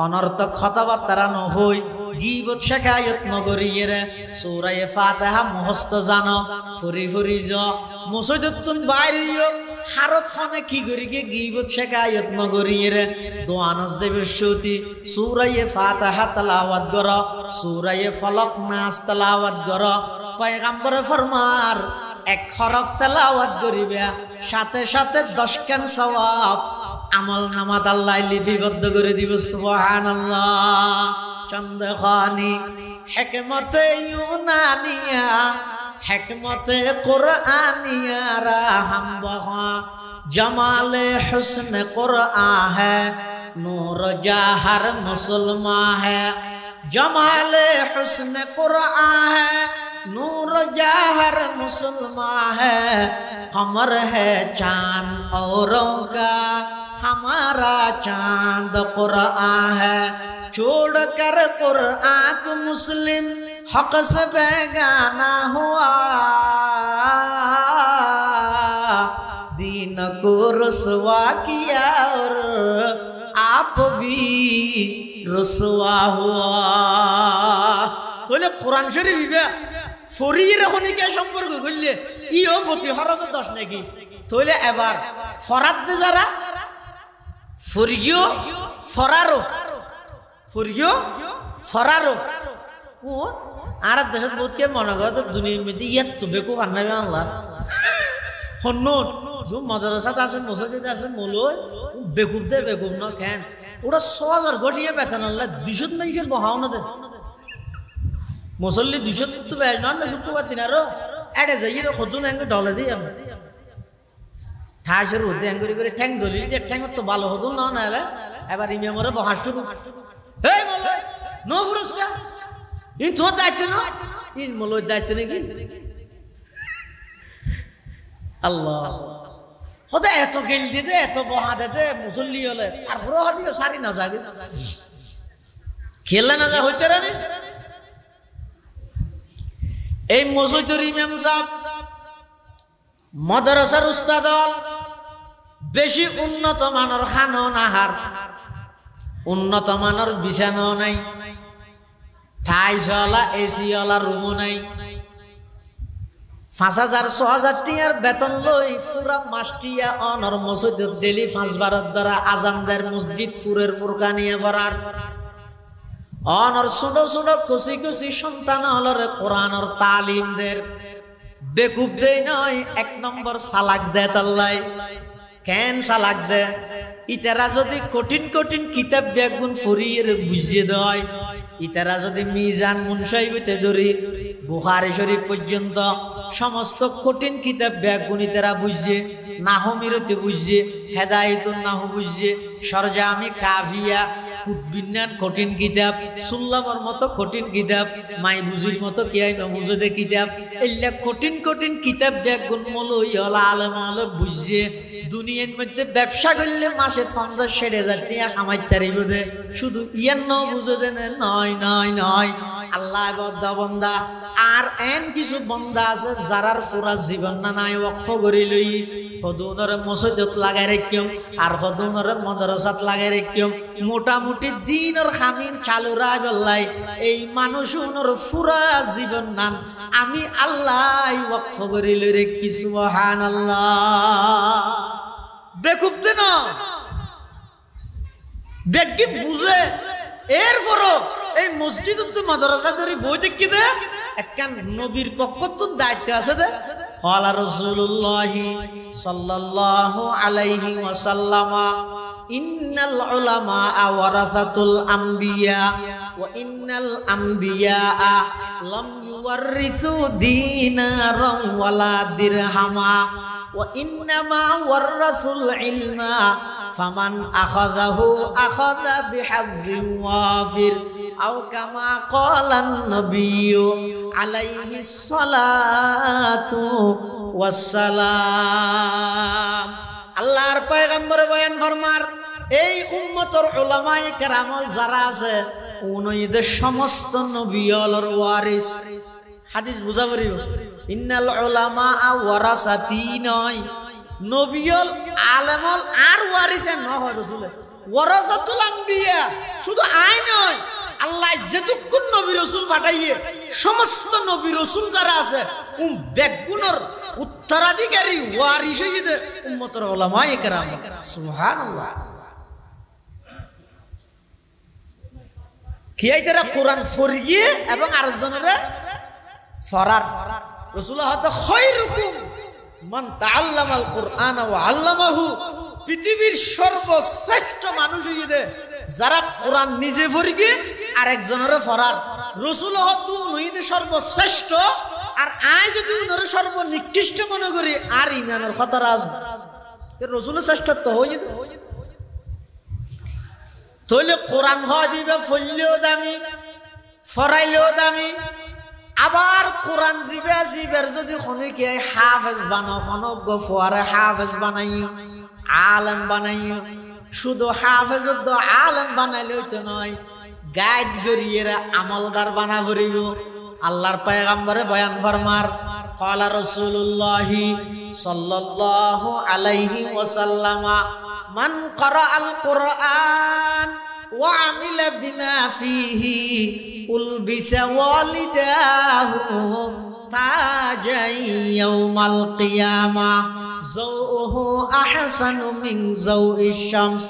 A: অনর্থক কথাবার্তা নহই, গীবত শেখায়ত নগরিয়েরে সূরা ফাতিহা মুখস্থ জানো, ফুরি ফুরি য মুসজিদতুন বাইরিও হারত খানে কি করি গে গীবত শেখায়ত নগরিয়েরে দোয়ানত যাইব সদি সূরা ফাতিহা তেলাওয়াত কর, সূরা ফালাক নাস তেলাওয়াত কর। পয়গম্বরে ফরমার এক হরফ তেলাওয়াত করিবে সাথে সাথে 10 খান সওয়াব আমল নামাত আল্লাহ লিপিবদ্ধ করে দিব। সুবহানাল্লাহ। চন্দ্রখানি হিকমতে ইউনানিয়া হিকমতে কুরআনিয়া রাহম বহা জমালে হুসন কুরআন है नूर जहर मुसलमान है, जमाले हुस्न कुरआन है नूर जहर मुसलमान है, कमर है चांद औरों का हमारा चांद कुरआन है, छोड़ कर कुरआन को मुस्लिम हक से बेगाना हुआ, दीन को रुसवा किया और आप भी रुसवा हुआ। তাহলে কোরআন শরীফ ইবা ফরির হনিকে সম্পর্ক করলে ইও প্রতি হরফে 10 নাকি, তাহলে এবার ফরাদ দে যারা ফরিও ফরারো ফরিও ফরারো ও আর দেশত বহুত কে মনে করে তো দুনিয়ার মধ্যে এত বেকু আনবে আল্লাহ হন্নুন जो मदरसात আছে মসজিদ আছে মলয় বেকুব দে বেকুব না কেন ওরা 6000 গটিয়ে বেতন আল্লাহ 200 মানুষের বহাও না দে মুসল্লি 200 তো বেজ না শুক্রবার দিন আরো এডে যাইরে খতুন আঙ্গ ডলে দি আমরা ঠাসের উদ্দে আঙ্গুরি করে ঠ্যাং দলি যে ঠ্যাং তো ভালো হতো না নালে এবার ইমামরে বহা শুরু এই মলয় নো পুরস্কার ই তো দায়িত্ব না ইন মলয় দায়িত্ব নাকি আল্লাহ হতে এত গেল দিতে এত বহা দিতে মুসল্লি হলে তারপরে হদিবে সারি না যাবে খেললে না যা হইতে রানি এই মসজিদের ইমাম সাহেব মাদ্রাসার উস্তাদ বেশি উন্নত মানের খানো নাহার উন্নত মানের বিছানো নাই ঠাইশলা এসিওয়ালা রুমও নাই 5000 6000 টিয়ার বেতন লই পুরা মাস্টিয়া অনর মসজিদ ডেলি 5 বার দ্বারা আজান দের মসজিদ ফুরের ফুরকানিয়া ফরার অনর ছোট ছোট কুচি কুচি সন্তান হলরে কোরআনের তালিম দের বেকুব দেই নয় 1 নম্বর সালাক দে তাল্লাই কেন সালাক দে ইতারা যদি কঠিন কঠিন কিতাব বেগুন ফরিয়ের বুঝিয়ে দেয় ইতারা যদি মিজান মুনসাইবিতে ধরি বুখারী শরীফ পর্যন্ত সমস্ত কঠিন কিতাব বেগুন ইতারা বুঝিয়ে নাহু মিরতে বুঝিয়ে হেদায়েতুন নাহু বুঝিয়ে সরজামি কাফিয়া কুতবিন্নান কঠিন কিতাব সুল্লামর মতো কঠিন কিতাব মাই বুঝির মতো কিয়াই নবুজদে কিতাব এল্লা কঠিন কঠিন কিতাব বেগুন মলই হল আলেম হল বুঝিয়ে দুনিয়ার মধ্যে ব্যবসা করলে মাসে 50-60,000 টাকা কামাইতে পারিব দে শুধু ইয়ান নবুজদে নয় নয় নয় আল্লাহ বন্দা আর এন কিছু বন্দা আছে যারার পুরা জীবন না নাই ওয়াকফ করি লই হদুনর মসজিদত লাগাই রাখিও আর হদুনর মাদ্রাসাত লাগাই রাখিও মোটামুটি দিনের খামিন চালু রাখলাই এই মানুষুনর পুরা জীবন নাম আমি আল্লাহ ওয়াকফ করি লই রে কি সুবহানাল্লাহ বেকুব দে না দেখি বুঝে এরপরও এই মসজিদ মাদ্রাসা ধরে বই দেখি দে একখান নবীর পক্ষ তো দায়িত্ব আছে দে ক্বালা রাসূলুল্লাহ সাল্লাল্লাহু আলাইহি ওয়াসাল্লাম ইন্নাল উলামা ওয়ারাসাতুল আমবিয়া ওয়া ইন্নাল আমবিয়া লাম ইউওয়ারিসু দীনারান ওয়ালা দিরহামা ওয়া ইন্নামা ওয়ারাসুল ইলমা ফামান আখাযাহু আখাযা বিহায্যিন ওয়াফির আও কামা ক্বালান নবিয়্যু আলাইহিস সালাতু ওয়াস সালাম। আল্লাহর পয়গম্বর বয়ান ফরমার এই উম্মতর উলামায়ে কেরাম যারা আছে উনইদের সমস্ত নবিয়লর ওয়ারিস। হাদিস বুঝা পারিব ইন্নাল উলামা ওয়ারাসাতি নয় নবিয়ল আলেমল আর ওয়ারিসে নয় রাসূলের ওয়ারাসাতুল আম্বিয়া। শুধু আই নয়, আল্লাহ যেতুকুন নবী রাসূল পাঠাইয়ে সমস্ত নবী রাসূল যারা আছে বেগুনের উত্তরাধিকারী ওয়ারিস হইতে উম্মতের উলামায়ে কেরাম। সুবহানাল্লাহ। কি আইতারা কোরআন পড়িয়ে এবং আরেকজনের ফরার রাসূল হতে খায়রুকুম মান তাআল্লামাল কুরআন ওয়া আল্লামাহু। পৃথিবীর সর্বশ্রেষ্ঠ মানুষ হইতে যারা কোরআন নিজে পড়িয়ে আরেকজনের ফরার। রাসূল হতে নইতে সর্বশ্রেষ্ঠ আর আই যদি উনার সর্বনিকৃষ্ট মনে করি আর ইমানের কথা রাজ রাসূলের শ্রেষ্ঠত্ব হইয়ে তাহলে কোরআন হয় দিবে পড়লেও দামি ফরাইলেও দামি। আবার কোরআন জিবে জিবের যদি খনিকে হাফেজ বানাও খনজ্ঞ ফোয়ারে হাফেজ বানাইও আলেম বানাইও। শুধু হাফেজ আলেম বানাইলে হইতো নয়, গাইড করিয়ে আমলদার বানা করিব। আল্লাহর পয়গম্বরে বয়ান ফরমার ক্বালা রাসূলুল্লাহ সাল্লাল্লাহু আলাইহি ওয়াসাল্লাম মান ক্বারাআল কুরআন ওয়া আমিলা বিমা ফিহি উলবিসা ওয়ালিদাহু তাজাই ইয়াউমাল কিয়ামাহ যাওহু আহসানু মিন যাওইশ শামস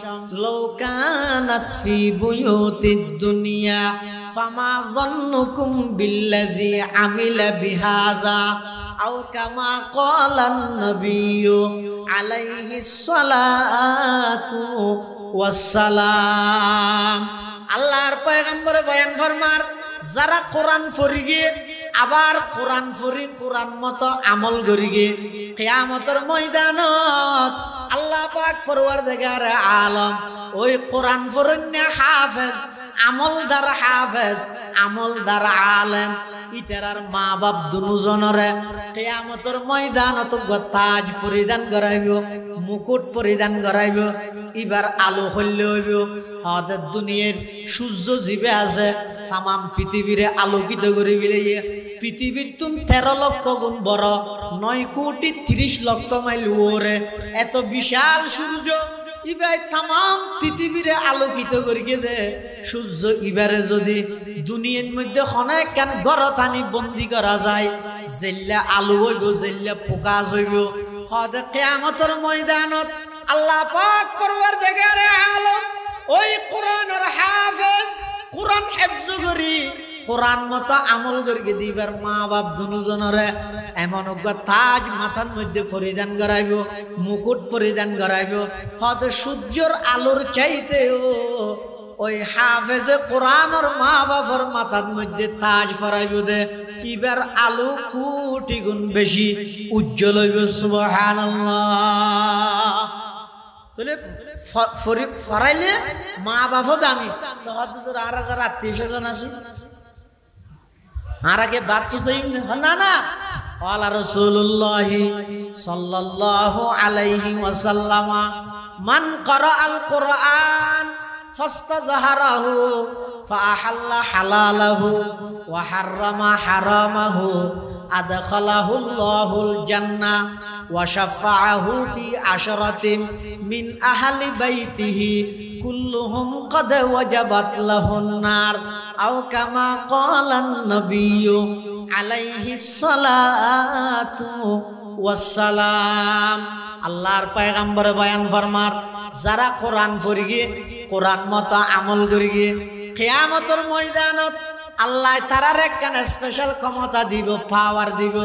A: লাউ কানাত ফি বুয়ুতিদ দুনিয়া ফামা যান্নুকুম বিল্লাযী আমিলা বিহাযা আও কামা ক্বালান নবিয়্যু আলাইহিস সালাতু ওয়াস সালাম। আল্লাহর পয়গম্বর বয়ান ফরমার যারা কোরআন পড়িগে আবার কোরআন পড়ি কোরআন মতো আমল করিগে কিয়ামতের ময়দানত আল্লাহ পাক পরওয়ারদিগার আলম ওই কোরআন পড়ন্যা হাফেজ আমলদার হাফেজ আমলদার আলেম ইতারার মা বাপ দুজনরে কিয়ামতের ময়দানত তাজ পরিধান করাইব মুকুট পরিধান করাইব। এবার আলো হইলে হইব আমাদের দুনিয়ার সূর্য জীবে আছে তাম পৃথিবীরে আলোকিত করে গেলে পৃথিবীর তুম 13 লক্ষ গুণ বড় 9 কোটি 30 লক্ষ মাইল ওরে এত বিশাল সূর্য ইবাই তাম পৃথিবীরে আলোকিত করিয়ে দে। সূর্য ইবারে যদি দুনিয়ার মধ্যে অনেক কেন গড়তানি বন্দি করা যায় জেল্লা আলো হইব জেল্লা প্রকাশ হইব হদে কিয়ামতের ময়দানত আল্লাহ পাক পরওয়ারদিগার আলম ওই কোরআনের হাফেজ কোরআন হিফজ করি কোরআন মতো আমল করিয়ে দিবার মা বাপ দুজনরে এমন তাজ মাথার মধ্যে পরিধান করাইব মুকুট পরিধান করাইব হয়তো সূর্যের আলোর চাইতেও ওই হাফেজে কোরআনের মা বাবার মাথার মধ্যে তাজ পরাইব দে এবার আলো কোটি গুণ বেশি উজ্জ্বল হইব। সুবহানাল্লাহ। তাহলে ফরাইলে মা বাপও দামি তো হয়তো তোর আর যারা আত্মীয় স্বজন আছে আর আগে বাচ্চু চাই না না। ক্বালা রাসূলুল্লাহ সাল্লাল্লাহু আলাইহি ওয়াসাল্লাম মান ক্বারাআল কুরআন ফাস্তাযহারাহু ফাআহাল্লা হালালাহু ওয়া হাররামা হারামাহু আদখালাহুল্লাহুল জান্নাহ ওয়া শাফাআহু ফি আশরাতিন মিন আহলি বাইতিহি কুল্লুহুম ক্বাদ ওয়াজাবাত লাহুন নার আও কামা ক্বালান নবিয়্যু আলাইহিস সালাতু ওয়াস সালাম। আল্লাহর পয়গম্বর বয়ান ফরমার যারা কোরআন পড়িগে কোরআন মতো আমল করিগে কিয়ামতের ময়দানত আল্লাহ তারার একখানে স্পেশাল ক্ষমতা দিব, পাওয়ার দিব।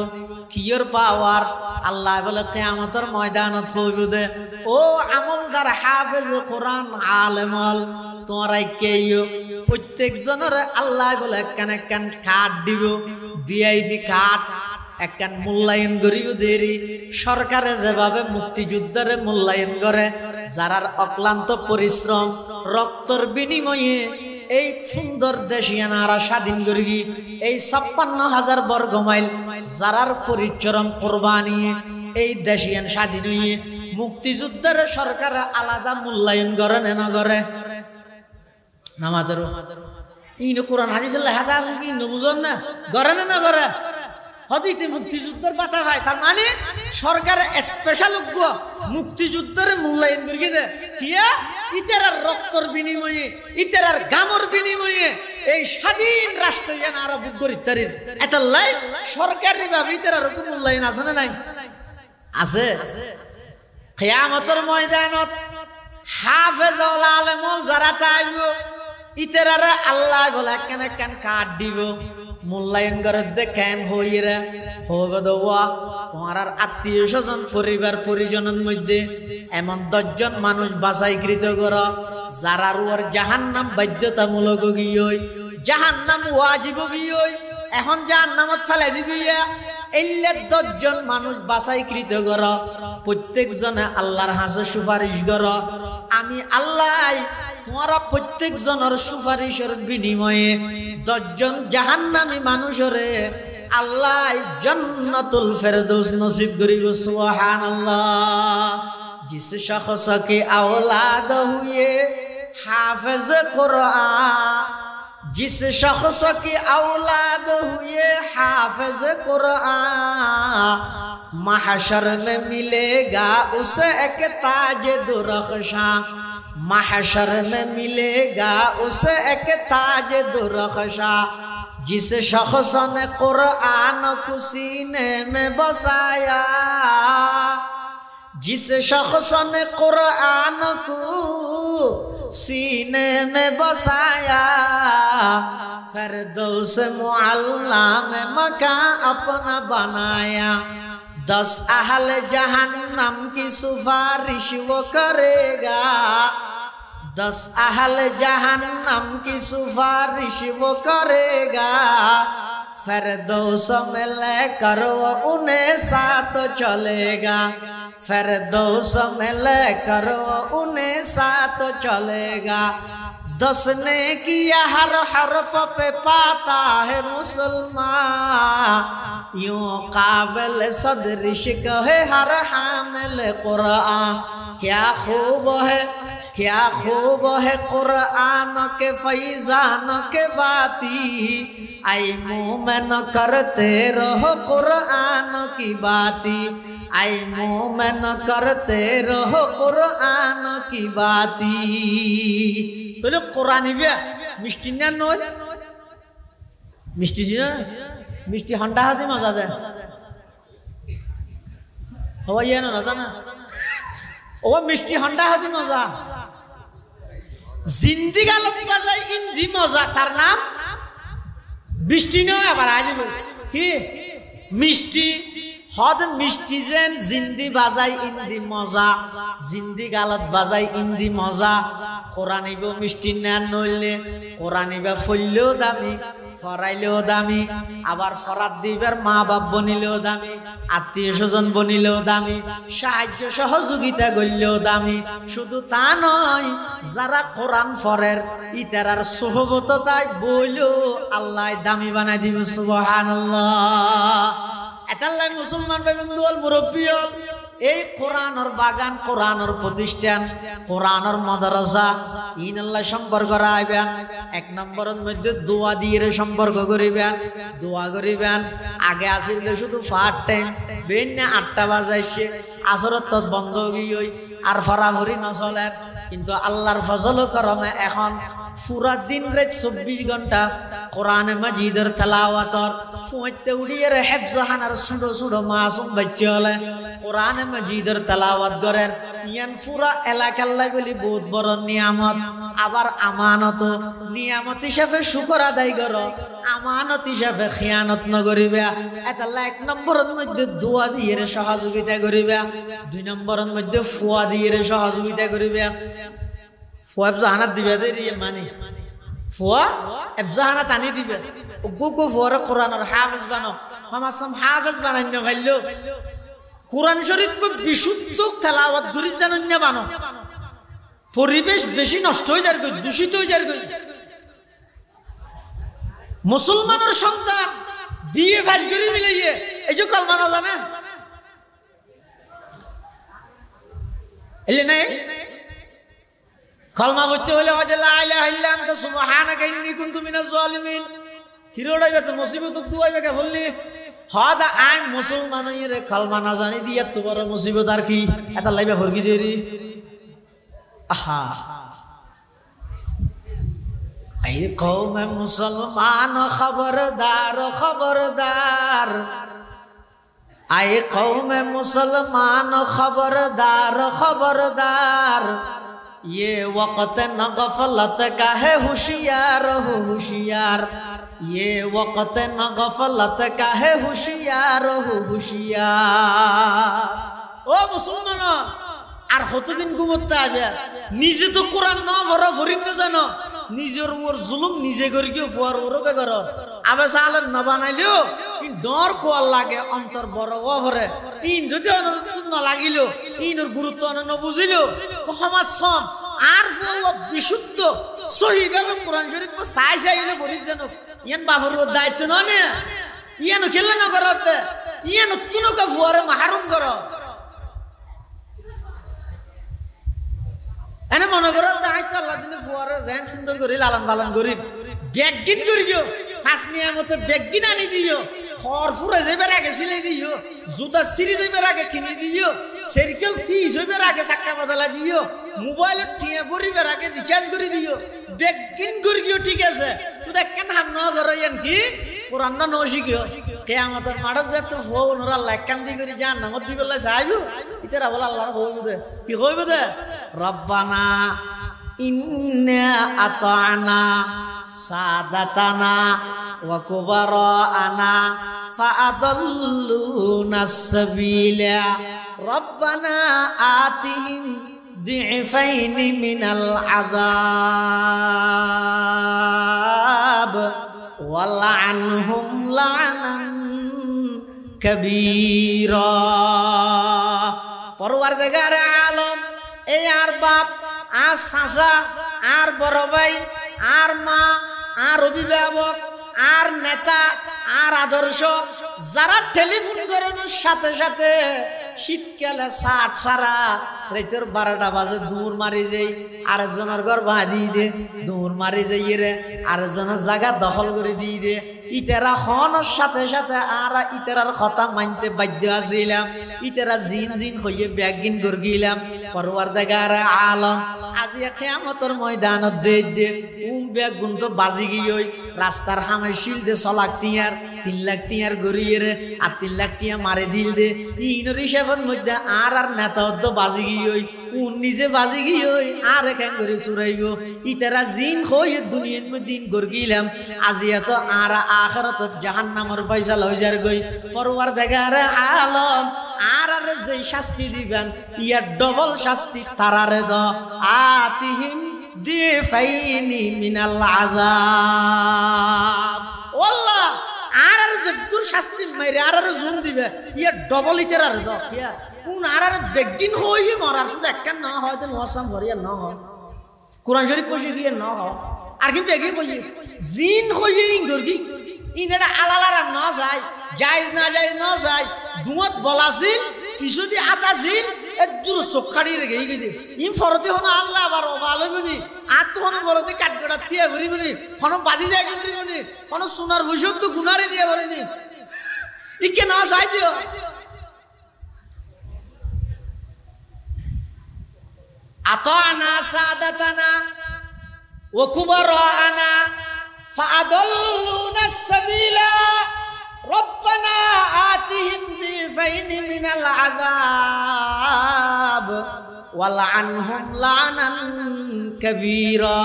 A: কিয়র পাওয়ার? আল্লাহ বলে কিয়ামতের ময়দানত হইব দে ও আমলদার হাফেজ কোরআন আলেমল তোমরা কেইও প্রত্যেক জনের আল্লাহ বলে একখান একখান কার্ড দিব, ভিআইপি কার্ড একখান মূল্যায়ন করিব দেরি। সরকারে যেভাবে মুক্তিযুদ্ধরে মূল্যায়ন করে, যারার অক্লান্ত পরিশ্রম রক্তর বিনিময়ে এই সুন্দর দেশিয়ানারা স্বাধীন করি, এই 56,000 বর্গ মাইল যারার পরিশ্রম কোরবানি এই দেশিয়ান স্বাধীন হইয়ে মুক্তিযুদ্ধের সরকার আলাদা মূল্যায়ন করে না করে? নামাদের ইনো কোরআন হাদিস হাদা কি বুঝন না করে না করে? হদিতে মুক্তিযুদ্ধের পাতা ভাই, তার মানে সরকার স্পেশাল মুক্তিযুদ্ধের মূল্যায়ন করি দে কিয়া ইতারার রক্তর বিনিময়ে, ইতারার গামর বিনিময়ে এই স্বাধীন রাষ্ট্র যেন আরো বুক করি তারির এত লাই সরকারি ভাবে ইতারার মূল্যায়ন আছে না নাই? আছে। কিয়ামতের ময়দানত হাফেজুল আলেমুল যারা তাইব ইতারারে আল্লাহ বলে কেন কেন কাট দিব, মূল্যায়ন করে দেখেন হইরা হবে দেওয়া তোমার আত্মীয় স্বজন পরিবার পরিজনের মধ্যে এমন 10 জন মানুষ বাছাইকৃত কর যারা রুয়ার জাহান্নাম বাধ্যতামূলক গিয়ে, জাহান্নাম ওয়াজিব গিয়ে, এখন জাহান্নামত ফেলাই দিবি। এলে 10 জন মানুষ বাছাইকৃত কর, প্রত্যেক জনে আল্লাহর হাসে সুপারিশ কর, আমি আল্লাহ তোমারা প্রত্যেক জনের সুপারিশের বিনিময়ে 10 জন জাহান্নামী মানুষরে আল্লাহ জান্নাতুল ফেরদৌস নসিব করিব। সুবহানাল্লাহ। जिस शख्स के औलाद हुए हाफिज कुरान, जिस शख्स की औलाद हुए हाफिज कुरान, महशर में मिलेगा उसे एक ताज दुरख्शा, महशर में मिलेगा उसे एक ताज दुरख्शा। जिस शख्स ने कुरान को सीने में बसाया, जिस शख्स ने कुरान को सीने में बसाया, फिरदौस मुअल्ला में मकान अपना बनाया। 10 अहल जहन्नम की सिफारिश वो करेगा, 10 अहल जहन्नम की सिफारिश वो करेगा। फिरदौस में लेकर वो उन्हें साथ चलेगा, फिरदौस में लेकर वो उन्हें साथ चलेगा। 10 ने किया हर हरफ पे पाता है मुसलमान, यूं काबिल सदर इश्क है हर हामिल कुरान। क्या खूब है, क्या खूब है कुरान के फैजान के बाती, आई मोमिन करते रहो कुरान की बाती, आई मोमिन करते रहो कुरान की बाती। तो लोग कुरानी भी मिष्टी ना नोय मिष्टी ना मिष्टी हंडा हाथी मजा दे हवा ये ना जाना ओ मिष्टी हंडा हाथी मजा जिंदगी गालत मजा इंदी मजा तार नाम मिष्टी नोय आबार आज কি মিষ্টি হদ মিষ্টি যেন জিন্দি বাজাই ইন্দি মজা, জিন্দি গালত বাজাই ইন্দি মজা। কোরআনিব মিষ্টি না নইলে কোরআনিবা ফললেও দামি, ফরাইলেও দামি, আবার ফরাত দিবার মা বাপ বনিলেও দামি, আত্মীয় স্বজন বনিলেও দামি, সাহায্য সহযোগিতা করলেও দামি। শুধু তা নয়, যারা কোরআন ফরের ইতারার সোহবততায় বইলেও আল্লাহ দামি বানাই দিবে। সুবহানাল্লাহ। এতাল্লাই মুসলমান ভাই বন্ধু হল মুরব্বী হল এই কোরআনের বাগান, কোরআনের প্রতিষ্ঠান, কোরআনের মাদ্রাসা ইনাল্লাহ সম্পর্ক রাখবেন। 1 নম্বরের মধ্যে দোয়া দিয়ে সম্পর্ক করিবেন, দোয়া করিবেন। আগে আসিল শুধু ফার্ট টাইম বেন্যা 8টা বাজাইছে আসরত বন্ধ গিয়ে আর ফরাফরি নচলের, কিন্তু আল্লাহর ফজল করমে এখন পুরা দিন রাত 24 ঘন্টা কোরআনে মাজিদের তেলাওয়াতর ফুঁইতে উড়িয়ে হেফজহানার ছোট ছোট মাসুম বাচ্চা হলে কোরআনে মাজিদের তেলাওয়াত করেন। ইয়ান পুরা এলাকার লাই বলি বহুত বড় নিয়ামত। আবার আমানত, নিয়ামত হিসাবে শুকর আদায় করো, আমানত হিসাবে খিয়ানত নকরিবা। এটা 1 নম্বরের মধ্যে দোয়া দিয়ে সহযোগিতা করিবা, 2 নম্বরের মধ্যে ফুয়া দিয়ে সহযোগিতা করিবা। ফুয়া জাহানাত দিবা দেরি মানে ফুয়া জাহানাত আনি দিবা। গো ফুয়ার কোরআনের হাফেজ বানো, হামাসাম হাফেজ বানাইন্য ভাইলো। কোরআন শরীফ বিশুদ্ধ তেলাওয়াত করি জানান্য বানো। পরিবেশ বেশি নষ্ট হয়ে যার গই, দূষিত হয়ে যার গই। মুসলমানের সন্তান দিয়ে ফাঁস করে মিলাইয়ে এই যে কলমা না জানা এলে নাই কলমা পড়তে হলে হয়তো লা ইলাহা ইল্লা আনতা সুবহানাকা ইন্নী কুনতু মিনাজ জালিমিন। হিরোড়াইবে তো মুসিবত দুয়াইবে কে বললি হদা আই মুসলমান হইরে কলমা না জানি দিয়া তো বড় মুসিবত আর কি এটা লাইবে ফরগি দেরি। আহা এই কওমে মুসলমান খবরদার খবরদার, আই কওমে মুসলমান খবরদার খবরদার, ये वक्त न गफलत का है होशियार हो होशियार, ये वक्त न गफलत का है होशियार हो होशियार। ओ मुसलमान আর কতদিন ঘুমোতে হবে? নিজে তো কোরআন না ভরা ভরিন না জানো, নিজের উপর জুলুম নিজে করি কেউ ফুয়ার ওরকে কর। আবে সালেম না বানাইলেও ডর কোয়াল লাগে অন্তর বড় ভরে। ইন যদি না লাগিল, ইনর গুরুত্ব ন বুঝিল তো সমাজ সম আর বিশুদ্ধ সহিভাবে কোরআন শরীফ চাই চাইলে করিস জানো। ইয়ান বাবুর দায়িত্ব নয় না, ইয়ানো খেলে না করাতে, ইয়ানো তুনকা ফুয়ারে মাহারুম কর। এনে মনে করো দায়িত্ব আল্লাহ দিলে ফুয়ারে যেন সুন্দর করি লালন পালন করি, ব্যাগিন করি দিও, ফাঁস নিয়ামতে ব্যাগিন আনি দিও, খড় ফুরে যাইবার আগে সিলাই দিও, জুতা সিঁড়ি যাইবার আগে কিনে দিও, সাইকেল ফিস হইবার আগে চাক্কা বদলা দিও, মোবাইলের টিয়া ভরিবার আগে রিচার্জ করে দিও, ব্যাগিন করি দিও। ঠিক আছে তুই কেন হাম না করো ইয়ান কি কোরআন না শিখিও কিয়ামতের মাঠে যে তোর ফো ওনরা লাইকান্দি করি জান নামত দিবেলা চাইবো ইতারা বলে আল্লাহর কইবে দে কি কইবে দে রব্বানা ইন্না আতানা সাদাতানা ওয়া কুবারানা ফাআদাল্লুনা সাবিলা রব্বানা আতিহিম ضعفين من العذاب والعنهم لعنا كبيرا। পরওয়ারদিগার আলম এই আর বাপ আর চাচা আর বড় ভাই আর মা আর অভিভাবক আর নেতা আর আদর্শ যারা টেলিফোন করানোর সাথে সাথে শীতকালে ষাট সারা রাতের 12টা বাজে দূর মারি যাই আরেকজনের ঘর বাঁধি দে দূর মারি যাই রে আরেকজনের জায়গা দখল করে দিয়ে দে ইতারা হনের সাথে সাথে আর ইতারার কথা মানতে বাধ্য আসিলাম ইতারা জিন জিন হইয়ে ব্যাগিন করে গেলাম। পরওয়ারদিগার আলম আজি কিয়ামতের ময়দানত দে ব্যাগ গুণ তো বাজি গিয়ে রাস্তার হামে শিল দে 6 লাখ টিয়ার 3 লাখ টিয়ার গড়িয়ে রে আর 3 লাখ টিয়া মারে দিল দে ইনর হিসাবের মধ্যে আর নেতা তো বাজি গিয়ে নিজে বাজি গিয়ে আর এখান করে চুরাইব ইতারা জিন হয়ে দুনিয়ার মধ্যে দিন করে গেলাম আজি এত আর আখিরাত জাহান্নামের ফয়সালা হয়ে যার গই। পরওয়ারদিগার আলম আর যে শাস্তি দিবেন ইয়া ডবল শাস্তি তারারে দ আতিহিম দিফাইনি মিনাল আযাব। আল্লাহ আর যে দূর শাস্তি মাইরে আর জুন দিবে ইয়া ডবল ইতারারে দ ইয়া কোন আর বেগিন হইয়ে মরার শুধু একখান না হয় তো মসাম ভরিয়া না হয় কোরআন শরীফ পড়ে গিয়ে না হয় আর কিন্তু এগে কইয়ে জিন হইয়ে ইংগরগি ইনেরা আলালারাম না যায় জায়েজ না যায় না যায় দুমত বলাছিল ফিসুদি আতাছিল একদূর চোখাড়ি রেগে গেছে ইম ফরতে হন আল্লাহ আবার ভালো বনি আর তো হন ফরতে কাটগড়া দিয়ে ভরিবনি হন বাজি যায় কি ভরিবনি হন সোনার ভূষণ তো গুনারে দিয়ে ভরিনি ইকে না যায় দিও আতানা সাদাতানা ওয়া কুবারানা ফাআদাল্লুনা সাবিলা রব্বানা আতিহিম দিফাইনি মিনাল আযাব ওয়ালআনহুম লানান কাবীরা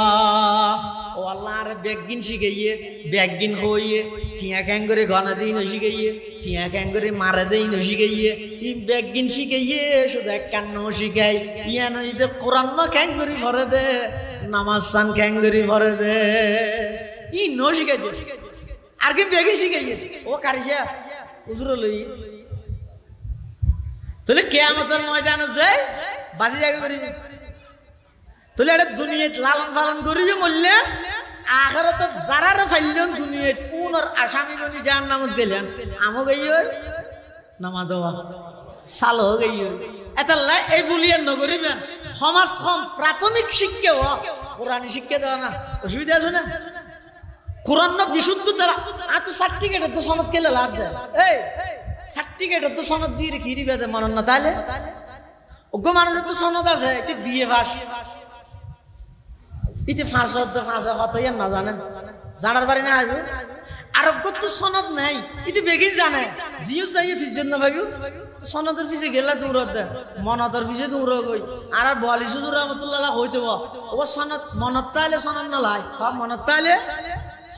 A: ও আল্লাহর বেগিন শিখাইয়ে বেগিন হইয়ে টিয়া ক্যাং করে ঘন দিন শিখাইয়ে টিয়া ক্যাং করে মারা দিন শিখাইয়ে ই বেগিন শিখাইয়ে শুধু এক কান্ন শিখাই ইয়া নইতে কোরআন ন ক্যাং করে ভরে দে নামাজ সান ক্যাং করে ভরে দে ই ন শিখাই দে আর কি বেগে শিখাইয়ে ও কারিশা হুজুর লই তাহলে কিয়ামতের ময়দানে যায় বাজি জায়গা করিবি তাহলে এটা দুনিয়াত লালন পালন করিবি মরলে আখিরাত যারারে ফাইলেন দুনিয়াত কোনর আসামি বনি জাহান্নামত গেলেন আমো গইও নামা দেওয়া সালো গইও এতাল্লা এই বুলিয়ে নগরিবেন সমাজ কম প্রাথমিক শিক্ষা হ কোরআনী শিক্ষা দেওয়া না অসুবিধা আছে না কোরআন না বিশুদ্ধ তারা আতো সার্টিফিকেট তো সনদ কেলে লাভ দেয় এই সার্টিফিকেট তো সনদ দিয়ে কি দিবে মনন না তাইলে ওগো মানুষের তো সনদ আছে এতে বিয়ে পাস ইতে ফাঁস কত ইয়ার না জানে জানার বাড়ি না আসবে আর তো সনদ নাই ইতে বেগিন জানে জিও যাইয়ে তিনজন না ভাবিও সনদের পিছে গেলা দৌড়ত দে মনতর পিছে দৌড় গই আর বলি সুজুর রহমতুল্লাহ হইতে ও সনদ মনত তাইলে সনদ না লাই বা মনত তাইলে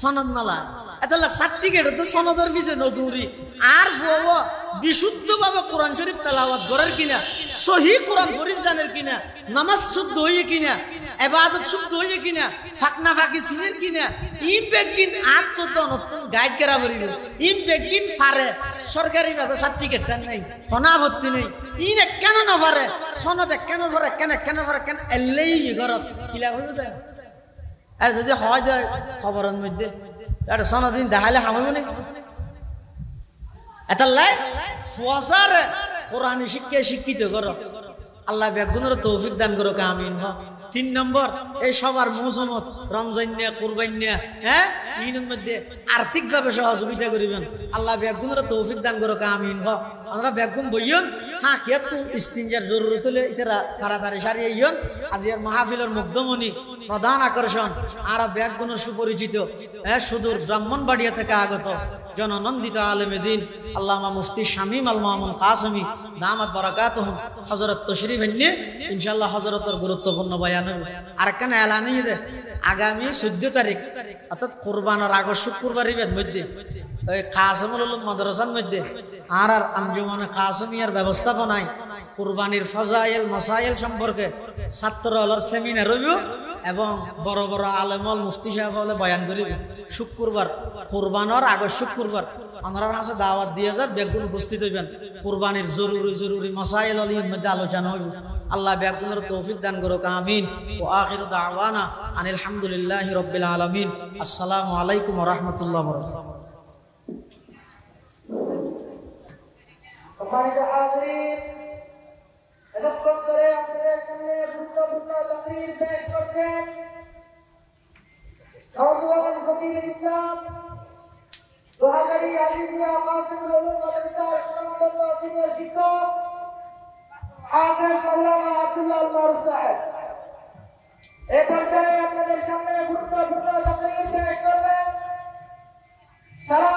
A: সনদ না লাই এতালা সার্টিফিকেট তো সনদের পিছে নদৌড়ি আর বিশুদ্ধভাবে কোরআন শরীফ তেলাওয়াত করার কিনা সহি কোরআন ফরিদ জানের কিনা নামাজ শুদ্ধ হইয়ে কিনা ইবাদত শুদ্ধ হইয়ে কিনা ফাকনা ফাকি সিনের কিনা ইম বেগিন আত্মদনতন গাইড করা করিব ইম বেগিন ফারে সরকারি ভাবে সার্টিফিকেট নাই হনাভত্তি নেই ইনে কেন না পারে সনদে কেন পারে কেন পারে কেন এলেই ঘরত কিলা হইব দে আর যদি হয় যায় খবরের মধ্যে আর সনদিন দেখাইলে হামাইব নাকি এতাল্লাই ফুয়াসার কোরআনী শিক্ষায় শিক্ষিত করো আল্লাহ বেগুনের তৌফিক দান করো আমিন হ 3 নম্বর এই সবার মৌসুমত রমজান নিয়া কুরবান নিয়া হ্যাঁ ইনের মধ্যে আর্থিকভাবে সহযোগিতা করিবেন আল্লাহ বেগুনের তৌফিক দান করো আমিন হ আমরা বেগুন বইয়ন হ্যাঁ কে তো ইস্তিনজার জরুরত হলে ইতারা তাড়াতাড়ি সারিয়ে ইয়ন আজিয়ার মাহফিলের মুগ্ধমণি প্রধান আকর্ষণ আর বেগুনের সুপরিচিত সুদূর ব্রাহ্মণবাড়িয়া থেকে আগত জননন্দিত আলেমে দিন আল্লামা মুফতি শামীম আল মামুন কাসেমী দামাত বারাকাতুহুম হযরত তশরিফ এনে ইনশাআল্লাহ হযরতের গুরুত্বপূর্ণ বয়ান হবে আর কেন এলান হইছে আগামী 14 তারিখ অর্থাৎ কুরবানের আগ শুক্রবারের মধ্যে ওই কাসেমুল উলুম মাদ্রাসার মধ্যে আর আঞ্জুমানে কাসেমিয়ার ব্যবস্থাপনায় কুরবানির ফজাইল মাসাইল সম্পর্কে ছাত্রদের সেমিনার হইব এবং বড় বড় আলেমল মুফতি সাহেব হলে বয়ান করিবে শুক্রবার কুরবানের আগ শুক্রবার আপনারা কাছে দাওয়াত দিয়ে যান বেগুন উপস্থিত হইবেন কুরবানির জরুরি মাসাইল এর মধ্যে আলোচনা হইব আল্লাহ বেগুনের তৌফিক দান করুক আমিন ওয়া আখিরু দাওয়ানা আনিল হামদুলিল্লাহি রাব্বিল আলামিন আসসালামু আলাইকুম ওয়া রাহমাতুল্লাহি ওয়া বারাকাতুহু
B: সম্মানিত হাজরিন এতক্ষণ ধরে আপনাদের সামনে গুরুত্বপূর্ণ তাকরীর পেশ করছেন নওজোয়ান খতিব ইসলাম 2000 আজিজিয়া কাসেমুল উলুম মাদ্রাসার সুনামধন্য সিনিয়র শিক্ষক হাফেজ মাওলানা আব্দুল্লাহ আল মারুফ সাহেব এই পর্যায়ে আপনাদের সামনে গুরুত্বপূর্ণ তাকরীর পেশ করবেন সারা